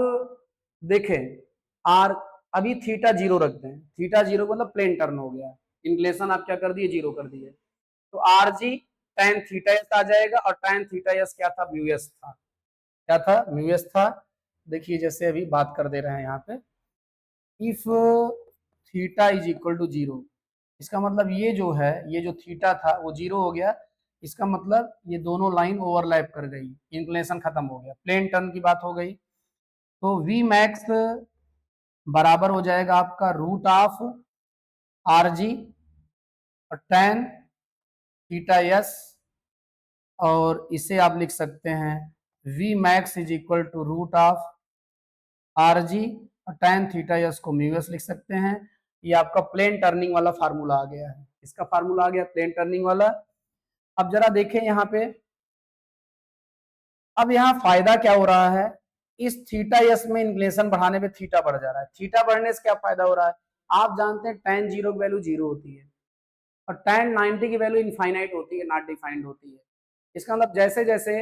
देखें आर, अभी थीटा जीरो रख दें, थीटा जीरो मतलब प्लेन टर्न हो गया, इंक्लेशन आप क्या कर दिए, जीरो कर दिए, तो R G tan theta S आ जाएगा, और tan थीटा एस क्या था, म्यू एस था, क्या था, म्यू एस था। देखिए जैसे अभी बात कर दे रहे हैं यहाँ पे, if theta is equal to zero, इसका मतलब ये जो है, ये जो थीटा था वो जीरो हो गया, इसका मतलब ये दोनों लाइन ओवरलैप कर गई, इंक्लिनेशन खत्म हो गया, प्लेन टर्न की बात हो गई। तो v मैक्स बराबर हो जाएगा आपका रूट ऑफ आर जी और tan थीटा एस, और इसे आप लिख सकते हैं v max is equal to root of R G और tan थीटा एस को म्यू एस लिख सकते हैं। ये आपका प्लेन टर्निंग वाला फार्मूला आ गया है, इसका फार्मूला आ गया प्लेन टर्निंग वाला। अब जरा देखें यहाँ पे, अब यहाँ फायदा क्या हो रहा है, इस थीटा एस में इंक्लिनेशन बढ़ाने पे थीटा बढ़ जा रहा है, थीटा बढ़ने से क्या फायदा हो रहा है, आप जानते हैं tan जीरो की वैल्यू जीरो होती है, और tan 90 की वैल्यू इनफाइनाइट होती है, नॉट डिफाइंड होती है। इसका मतलब जैसे जैसे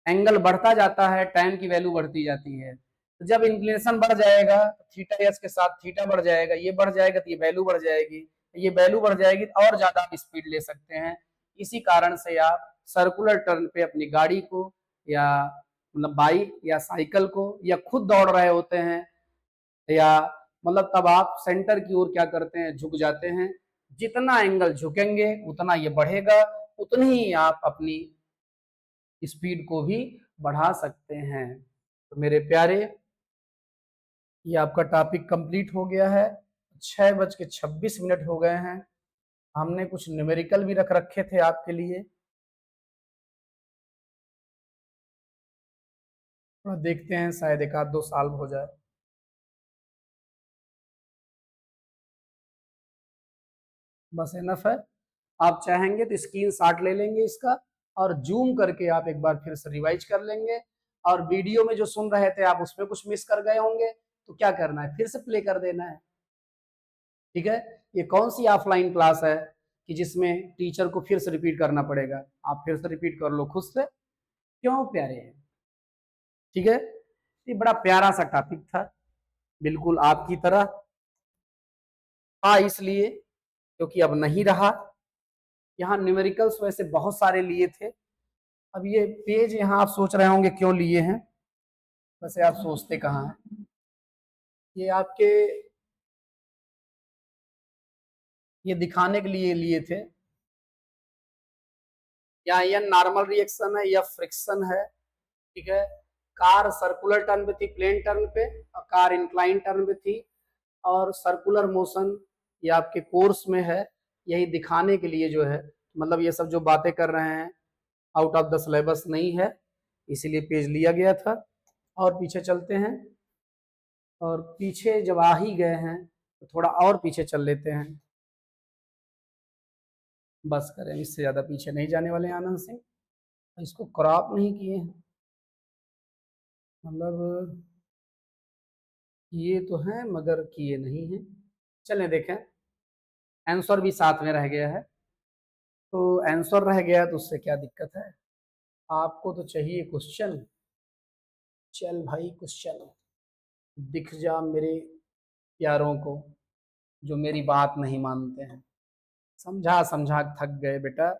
एंगल बढ़ता जाता है tan की वैल्यू बढ़ती जाती है, तो जब इंक्लिनेशन बढ़ जाएगा थीटा एस के साथ थीटा बढ़ जाएगा, ये बढ़ जाएगा तो ये वैल्यू बढ़ जाएगी, ये वैल्यू बढ़ जाएगी तो और ज्यादा आप स्पीड ले सकते हैं। इसी कारण से आप सर्कुलर टर्न पे अपनी गाड़ी को या मतलब बाइक या साइकिल को या खुद दौड़ रहे होते हैं, या मतलब तब आप सेंटर की ओर क्या करते हैं, झुक जाते हैं, जितना एंगल झुकेंगे उतना ये बढ़ेगा, उतनी ही आप अपनी स्पीड को भी बढ़ा सकते हैं। तो मेरे प्यारे, ये आपका टॉपिक कंप्लीट हो गया है। 6:26 हो गए हैं। हमने कुछ न्यूमेरिकल भी रख रखे थे आपके लिए, थोड़ा देखते हैं, शायद 1-2 सॉल्व हो जाए। बस इनफ है। आप चाहेंगे तो स्क्रीन शॉट ले लेंगे इसका, और जूम करके आप एक बार फिर से रिवाइज कर लेंगे। और वीडियो में जो सुन रहे थे आप, उसमें कुछ मिस कर गए होंगे, तो क्या करना है, फिर से प्ले कर देना है। ठीक है। ये कौन सी ऑफलाइन क्लास है कि जिसमें टीचर को फिर से रिपीट करना पड़ेगा? आप फिर से रिपीट कर लो खुद से। क्यों प्यारे हैं? ठीक है। ये बड़ा प्यारा सा टॉपिक था, बिल्कुल आपकी तरह। हाँ, इसलिए क्योंकि अब नहीं रहा। यहाँ न्यूमेरिकल्स वैसे बहुत सारे लिए थे। अब ये पेज यहाँ आप सोच रहे होंगे क्यों लिए हैं, वैसे आप सोचते कहाँ हैं। ये आपके, ये दिखाने के लिए लिए थे, या ये नॉर्मल रिएक्शन है या फ्रिक्शन है। ठीक है। कार सर्कुलर टर्न पे थी, प्लेन टर्न पे, और कार इंक्लाइन टर्न पे थी, और सर्कुलर मोशन ये आपके कोर्स में है। यही दिखाने के लिए जो है, मतलब ये सब जो बातें कर रहे हैं आउट ऑफ द सिलेबस नहीं है, इसीलिए पेज लिया गया था। और पीछे चलते हैं, और पीछे जब आ ही गए हैं तो थोड़ा और पीछे चल लेते हैं। बस करें, इससे ज़्यादा पीछे नहीं जाने वाले हैं आनंद सिंह। इसको क्रॉप नहीं किए हैं, मतलब किए तो हैं मगर किए नहीं हैं। चलें देखें, आंसर भी साथ में रह गया है। तो आंसर रह गया तो उससे क्या दिक्कत है? आपको तो चाहिए क्वेश्चन। चल भाई क्वेश्चन दिख जा मेरे प्यारों को, जो मेरी बात नहीं मानते हैं। समझा समझा थक गए बेटा।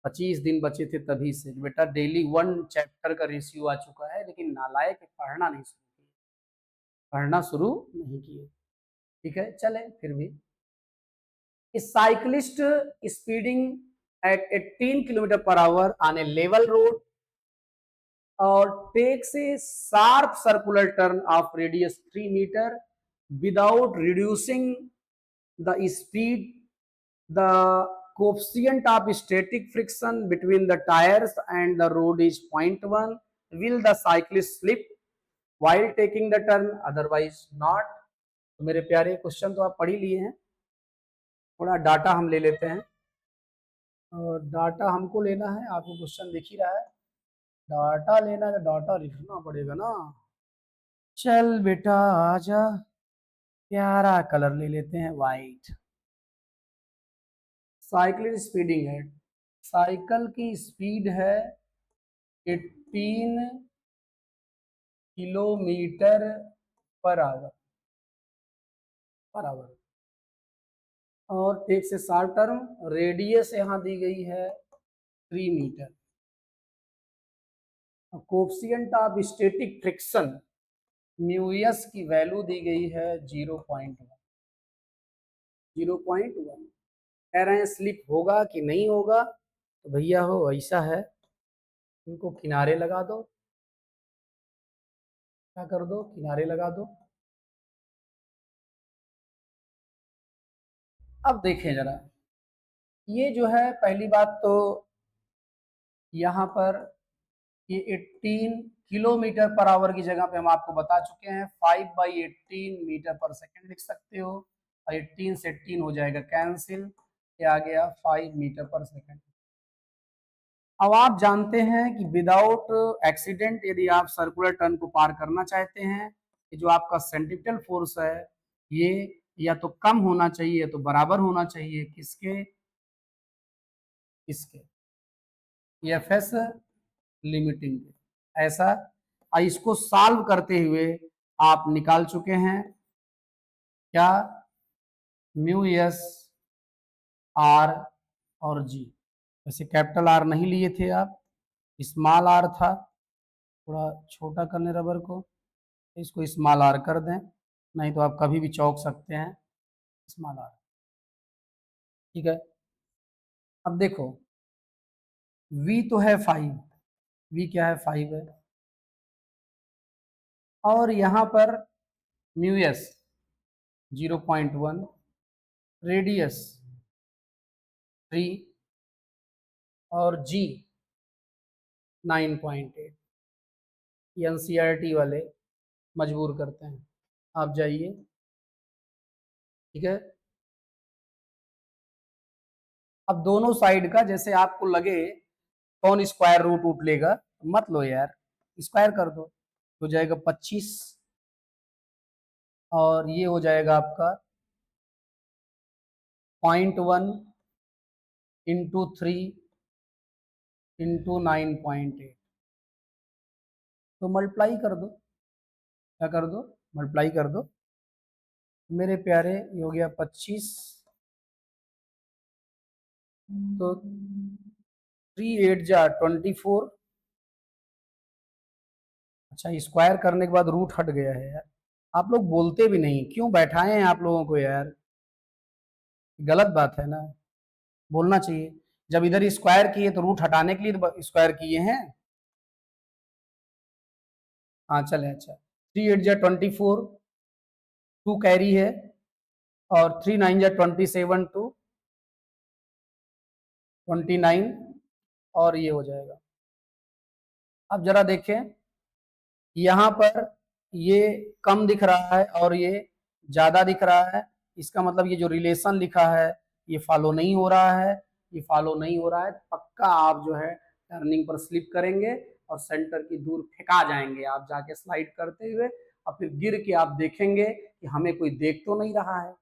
25 दिन बचे थे तभी से बेटा, डेली 1 चैप्टर का रेशियो आ चुका है, लेकिन नालायक पढ़ना नहीं शुरू किए, पढ़ना शुरू नहीं किए। ठीक है, चले फिर भी। Cyclist speeding at 18 kilometre per hour on a level road और takes a sharp circular turn of radius 3 meter without reducing the speed. The coefficient of static friction between the tires and the road is 0.1. Will the cyclist slip while taking the turn? Otherwise not. तो मेरे प्यारे, क्वेश्चन तो आप पढ़ ही लिए हैं, थोड़ा डाटा हम ले लेते हैं। और डाटा हमको लेना है, आपको क्वेश्चन दिख ही रहा है। डाटा लेना है तो डाटा लिखना पड़ेगा ना। चल बेटा आजा, प्यारा कलर ले लेते हैं, वाइट। साइकिल स्पीडिंग है, साइकिल की स्पीड है 18 किलोमीटर पर आवर। और एक से शॉर्ट टर्म रेडियस यहाँ दी गई है 3 metre. Coefficient of static friction mu S की वैल्यू दी गई है 0.1। 0.1 कह रहे हैं स्लिप होगा कि नहीं होगा। तो भैया हो ऐसा है, इनको किनारे लगा दो, क्या कर दो, किनारे लगा दो। अब देखें जरा, ये जो है पहली बात तो यहाँ पर ये 18 किलोमीटर पर आवर की जगह पे हम आपको बता चुके हैं 5/18 मीटर पर सेकंड लिख सकते हो, और 18 से 18 हो जाएगा कैंसिल, ये आ गया 5 मीटर पर सेकंड। अब आप जानते हैं कि विदाउट एक्सीडेंट यदि आप सर्कुलर टर्न को पार करना चाहते हैं, कि जो आपका सेंट्रिपिटल फोर्स है ये या तो कम होना चाहिए तो बराबर होना चाहिए किसके, इसके, एफएस लिमिटिंग के। ऐसा इसको सॉल्व करते हुए आप निकाल चुके हैं क्या, म्यू एस आर और जी। वैसे कैपिटल आर नहीं लिए थे आप, स्मॉल आर था, थोड़ा छोटा करने रबर को, इसको स्मॉल आर कर दें, नहीं तो आप कभी भी चौक सकते हैं स्मॉल आर। ठीक है। अब देखो, v तो है 5, v क्या है 5 है, और यहाँ पर म्यू एस 0.1, रेडियस 3 और जी 9.8। ये एनसीईआरटी वाले मजबूर करते हैं। आप जाइए, ठीक है। अब दोनों साइड का जैसे आपको लगे कौन स्क्वायर रूट उठ लेगा, मत लो यार, स्क्वायर कर दो, हो जाएगा 25, और ये हो जाएगा आपका 0.1 इंटू 3 इंटू 9.8। तो मल्टीप्लाई कर दो, क्या कर दो, मल्टीप्लाई कर दो मेरे प्यारे। ये हो गया 25, तो 3 8 जा 24। अच्छा, स्क्वायर करने के बाद रूट हट गया है यार। आप लोग बोलते भी नहीं, क्यों बैठाए हैं आप लोगों को यार, गलत बात है ना, बोलना चाहिए। जब इधर स्क्वायर किए तो रूट हटाने के लिए तो स्क्वायर किए हैं। हाँ चले, अच्छा 3 8 जा 24, 2 कैरी है, और 3 9 जा 27 टू 29, और ये हो जाएगा। अब जरा देखें, यहाँ पर ये कम दिख रहा है और ये ज्यादा दिख रहा है, इसका मतलब ये जो रिलेशन लिखा है ये फॉलो नहीं हो रहा है, ये फॉलो नहीं हो रहा है। पक्का आप जो है टर्निंग पर स्लिप करेंगे और सेंटर की दूर फेंका जाएंगे आप जाके स्लाइड करते हुए, और फिर गिर के आप देखेंगे कि हमें कोई देख तो नहीं रहा है,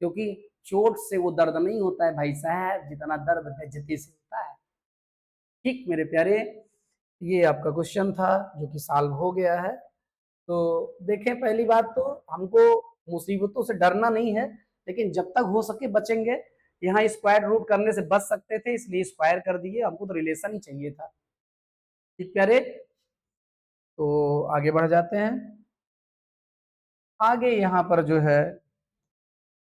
क्योंकि चोट से वो दर्द नहीं होता है भाई साहब जितना दर्द बेइज्जती से होता है। ठीक मेरे प्यारे, ये आपका क्वेश्चन था जो कि सॉल्व हो गया है। तो देखें, पहली बात तो हमको मुसीबतों से डरना नहीं है, लेकिन जब तक हो सके बचेंगे। यहाँ स्क्वायर रूट करने से बच सकते थे, इसलिए स्क्वायर कर दिए, हमको तो रिलेशन ही चाहिए था। ठीक प्यारे, तो आगे बढ़ जाते हैं। आगे यहाँ पर जो है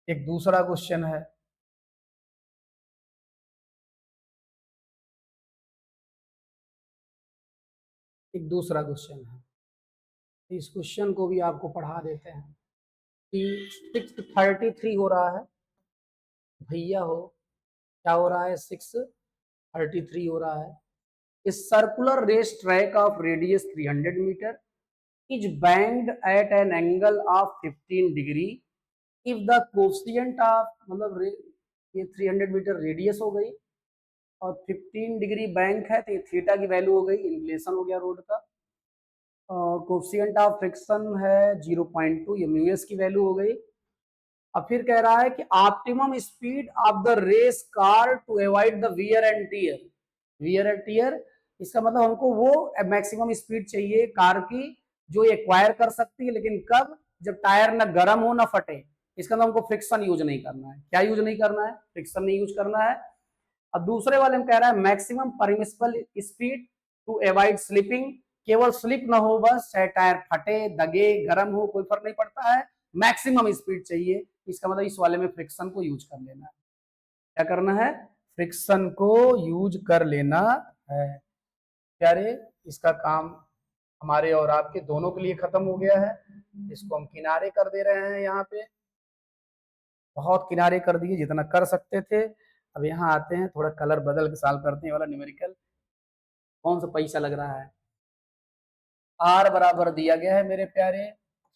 एक दूसरा क्वेश्चन है। एक दूसरा क्वेश्चन है, इस क्वेश्चन को भी आपको पढ़ा देते हैं कि 633 हो रहा है भैया, हो क्या हो रहा है, 633 हो रहा है। A circular race track of radius 300 meter is banked at an angle of 15 degree if the quotient of, मतलब ये 300 मीटर रेडियस हो गई और 15 डिग्री बैंक है, तो ये थीटा की वैल्यू हो गई, इंक्लिनेशन हो गया रोड का। कोफिशिएंट ऑफ फ्रिक्शन है 0.2, ये म्यू एस की वैल्यू हो गई। अब फिर कह रहा है कि optimum speed of the race car to avoid the wear and tear. Wear and tear, इसका मतलब हमको वो मैक्सिमम स्पीड चाहिए कार की जो एक्वायर कर सकती है, लेकिन कब, जब टायर ना गर्म हो ना फटे। इसका मतलब हमको फ्रिक्शन यूज नहीं करना है। क्या यूज नहीं करना है, फ्रिक्शन नहीं यूज करना है। अब दूसरे वाले में कह रहा है maximum permissible speed to avoid slipping, केवल स्लिप ना हो बस, चाहे टायर फटे दगे गर्म हो कोई फर्क नहीं पड़ता है, मैक्सिमम स्पीड चाहिए। इसका मतलब इस वाले में फ्रिक्शन को यूज कर लेना है। क्या करना है, फ्रिक्शन को यूज कर लेना है प्यारे। इसका काम हमारे और आपके दोनों के लिए खत्म हो गया है। इसको हम किनारे कर दे रहे हैं, यहाँ पे बहुत किनारे कर दिए जितना कर सकते थे। अब यहाँ आते हैं, थोड़ा कलर बदल के सॉल्व करते हैं वाला न्यूमेरिकल। कौन सा पैसा लग रहा है, आर बराबर दिया गया है मेरे प्यारे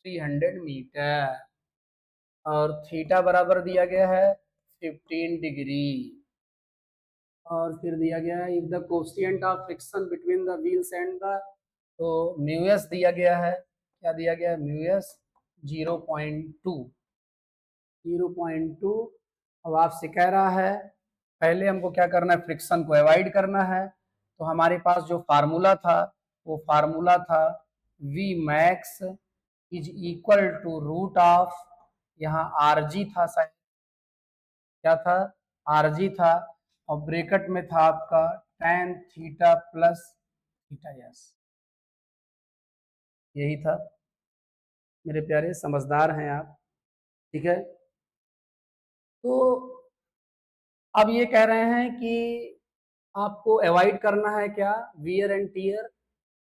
300 मीटर, और थीटा बराबर दिया गया है 15 डिग्री, और फिर दिया गया है if the coefficient of friction between the wheels and the, तो म्यू एस दिया गया है, क्या दिया गया है, म्यू एस 0.2, 0.2। अब आपसे कह रहा है पहले हमको क्या करना है, फ्रिक्शन को अवॉइड करना है। तो हमारे पास जो फार्मूला था वो फार्मूला था V max is equal to root of, यहाँ आर जी था शायद, क्या था, आर जी था, और ब्रैकेट में था आपका tan theta plus theta yes, यही था मेरे प्यारे, समझदार हैं आप। ठीक है, तो अब ये कह रहे हैं कि आपको अवॉइड करना है क्या, वियर एंड टीयर।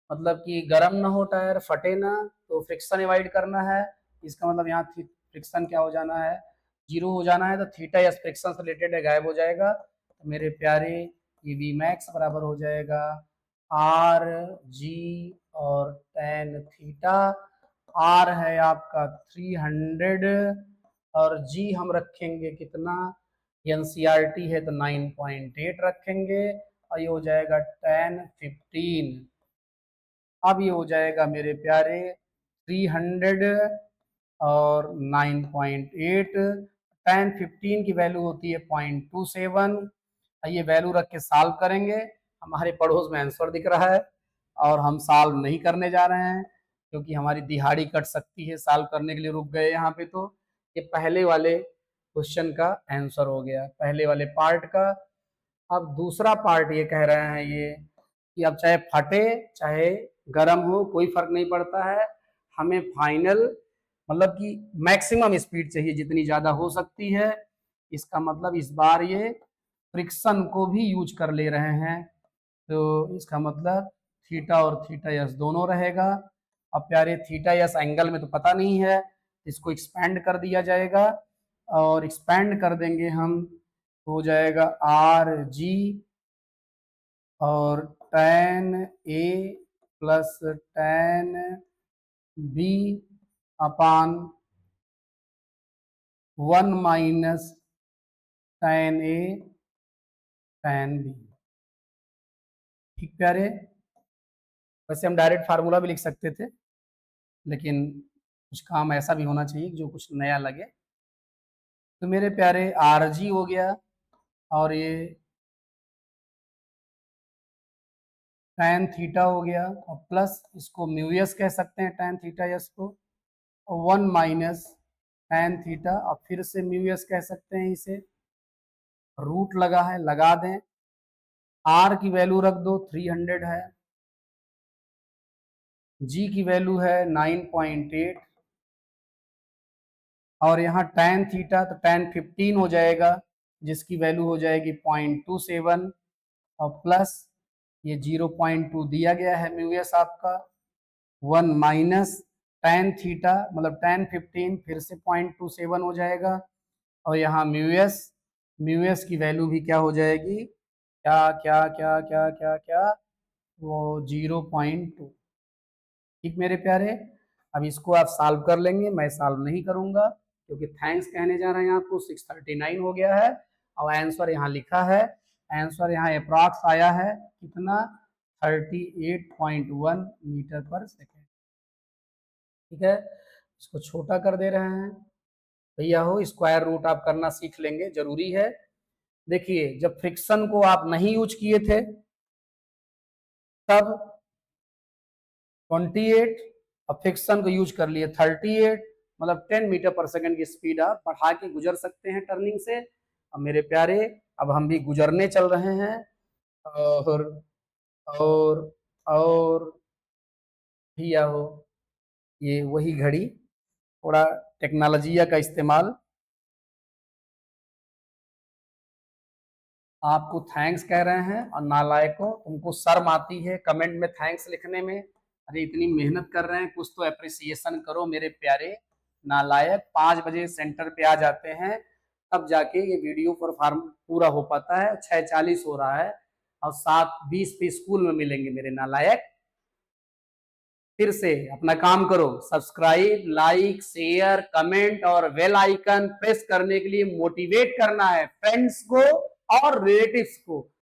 मतलब कि गर्म ना हो टायर, फटे ना, तो फ्रिक्शन अवॉइड करना है। इसका मतलब यहाँ फ्रिक्शन क्या हो जाना है, 0 हो जाना है, तो थीटा या फ्रिक्शन से रिलेटेड है गायब हो जाएगा। तो मेरे प्यारे ये वी मैक्स बराबर हो जाएगा आर जी और टेन थीटा। आर है आपका 300 और जी हम रखेंगे कितना, एनसीईआरटी है तो 9.8 रखेंगे, और ये हो जाएगा 10 15। अब ये हो जाएगा मेरे प्यारे 300 और 9.8, 10 15 की वैल्यू होती है 0.27। ये वैल्यू रख के सॉल्व करेंगे। हमारे पड़ोस में आंसर दिख रहा है और हम सॉल्व नहीं करने जा रहे हैं क्योंकि हमारी दिहाड़ी कट सकती है, सॉल्व करने के लिए रुक गए यहाँ पे। तो ये पहले वाले क्वेश्चन का आंसर हो गया, पहले वाले पार्ट का। अब दूसरा पार्ट ये कह रहे हैं ये कि अब चाहे फटे चाहे गर्म हो कोई फर्क नहीं पड़ता है, हमें फाइनल मतलब कि मैक्सिमम स्पीड चाहिए जितनी ज्यादा हो सकती है। इसका मतलब इस बार ये फ्रिक्शन को भी यूज कर ले रहे हैं, तो इसका मतलब थीटा और थीटा यस दोनों रहेगा। अब प्यारे थीटा यस एंगल में तो पता नहीं है, इसको एक्सपेंड कर दिया जाएगा, और एक्सपेंड कर देंगे हम, हो जाएगा आर जी और tan ए प्लस tan बी अपान 1 माइनस tan ए tan बी। ठीक प्यारे, वैसे हम डायरेक्ट फार्मूला भी लिख सकते थे, लेकिन कुछ काम ऐसा भी होना चाहिए जो कुछ नया लगे। तो मेरे प्यारे आर जी हो गया, और ये tan थीटा हो गया, और प्लस इसको म्यूएस कह सकते हैं tan थीटा यस को, और 1 माइनस tan थीटा, और फिर से म्यूएस कह सकते हैं इसे, रूट लगा है लगा दें, आर की वैल्यू रख दो 300 है, जी की वैल्यू है 9.8, और यहाँ tan थीटा तो tan 15 हो जाएगा जिसकी वैल्यू हो जाएगी 0.27, और प्लस ये 0.2 दिया गया है म्यूएस आपका, 1 माइनस tan थीटा मतलब tan 15 फिर से 0.27 हो जाएगा, और यहाँ म्यूएस, म्यूएस की वैल्यू भी क्या हो जाएगी, क्या क्या क्या क्या क्या क्या, वो 0.2। ठीक मेरे प्यारे, अब इसको आप सॉल्व कर लेंगे, मैं सॉल्व नहीं करूंगा क्योंकि थैंक्स कहने जा रहे हैं आपको। 639 हो गया है, और आंसर यहाँ लिखा है, आंसर यहाँ अप्रॉक्स आया है कितना, 38.1 मीटर पर सेकेंड। ठीक है, इसको छोटा कर दे रहे हैं भैया, हो स्क्वायर रूट आप करना सीख लेंगे, जरूरी है। देखिए जब फ्रिक्शन को आप नहीं यूज किए थे तब 28, और फ्रिक्शन को यूज कर लिए 38, मतलब 10 मीटर पर सेकंड की स्पीड आप बढ़ा के गुजर सकते हैं टर्निंग से। अब मेरे प्यारे अब हम भी गुजरने चल रहे हैं, और और और भैया हो ये वही घड़ी, थोड़ा टेक्नोलॉजी का इस्तेमाल। आपको थैंक्स कह रहे हैं, और नालायकों तुमको शर्म आती है कमेंट में थैंक्स लिखने में, अरे इतनी मेहनत कर रहे हैं कुछ तो अप्रिसिएशन करो मेरे प्यारे नालायक। 5 बजे सेंटर पे आ जाते हैं तब जाके ये वीडियो परफॉर्म पूरा हो पाता है, 6:40 हो रहा है, और 7:20 पे स्कूल में मिलेंगे मेरे नालायक। फिर से अपना काम करो, सब्सक्राइब लाइक शेयर कमेंट और बेल आइकन प्रेस करने के लिए मोटिवेट करना है फ्रेंड्स को और रिलेटिव्स को।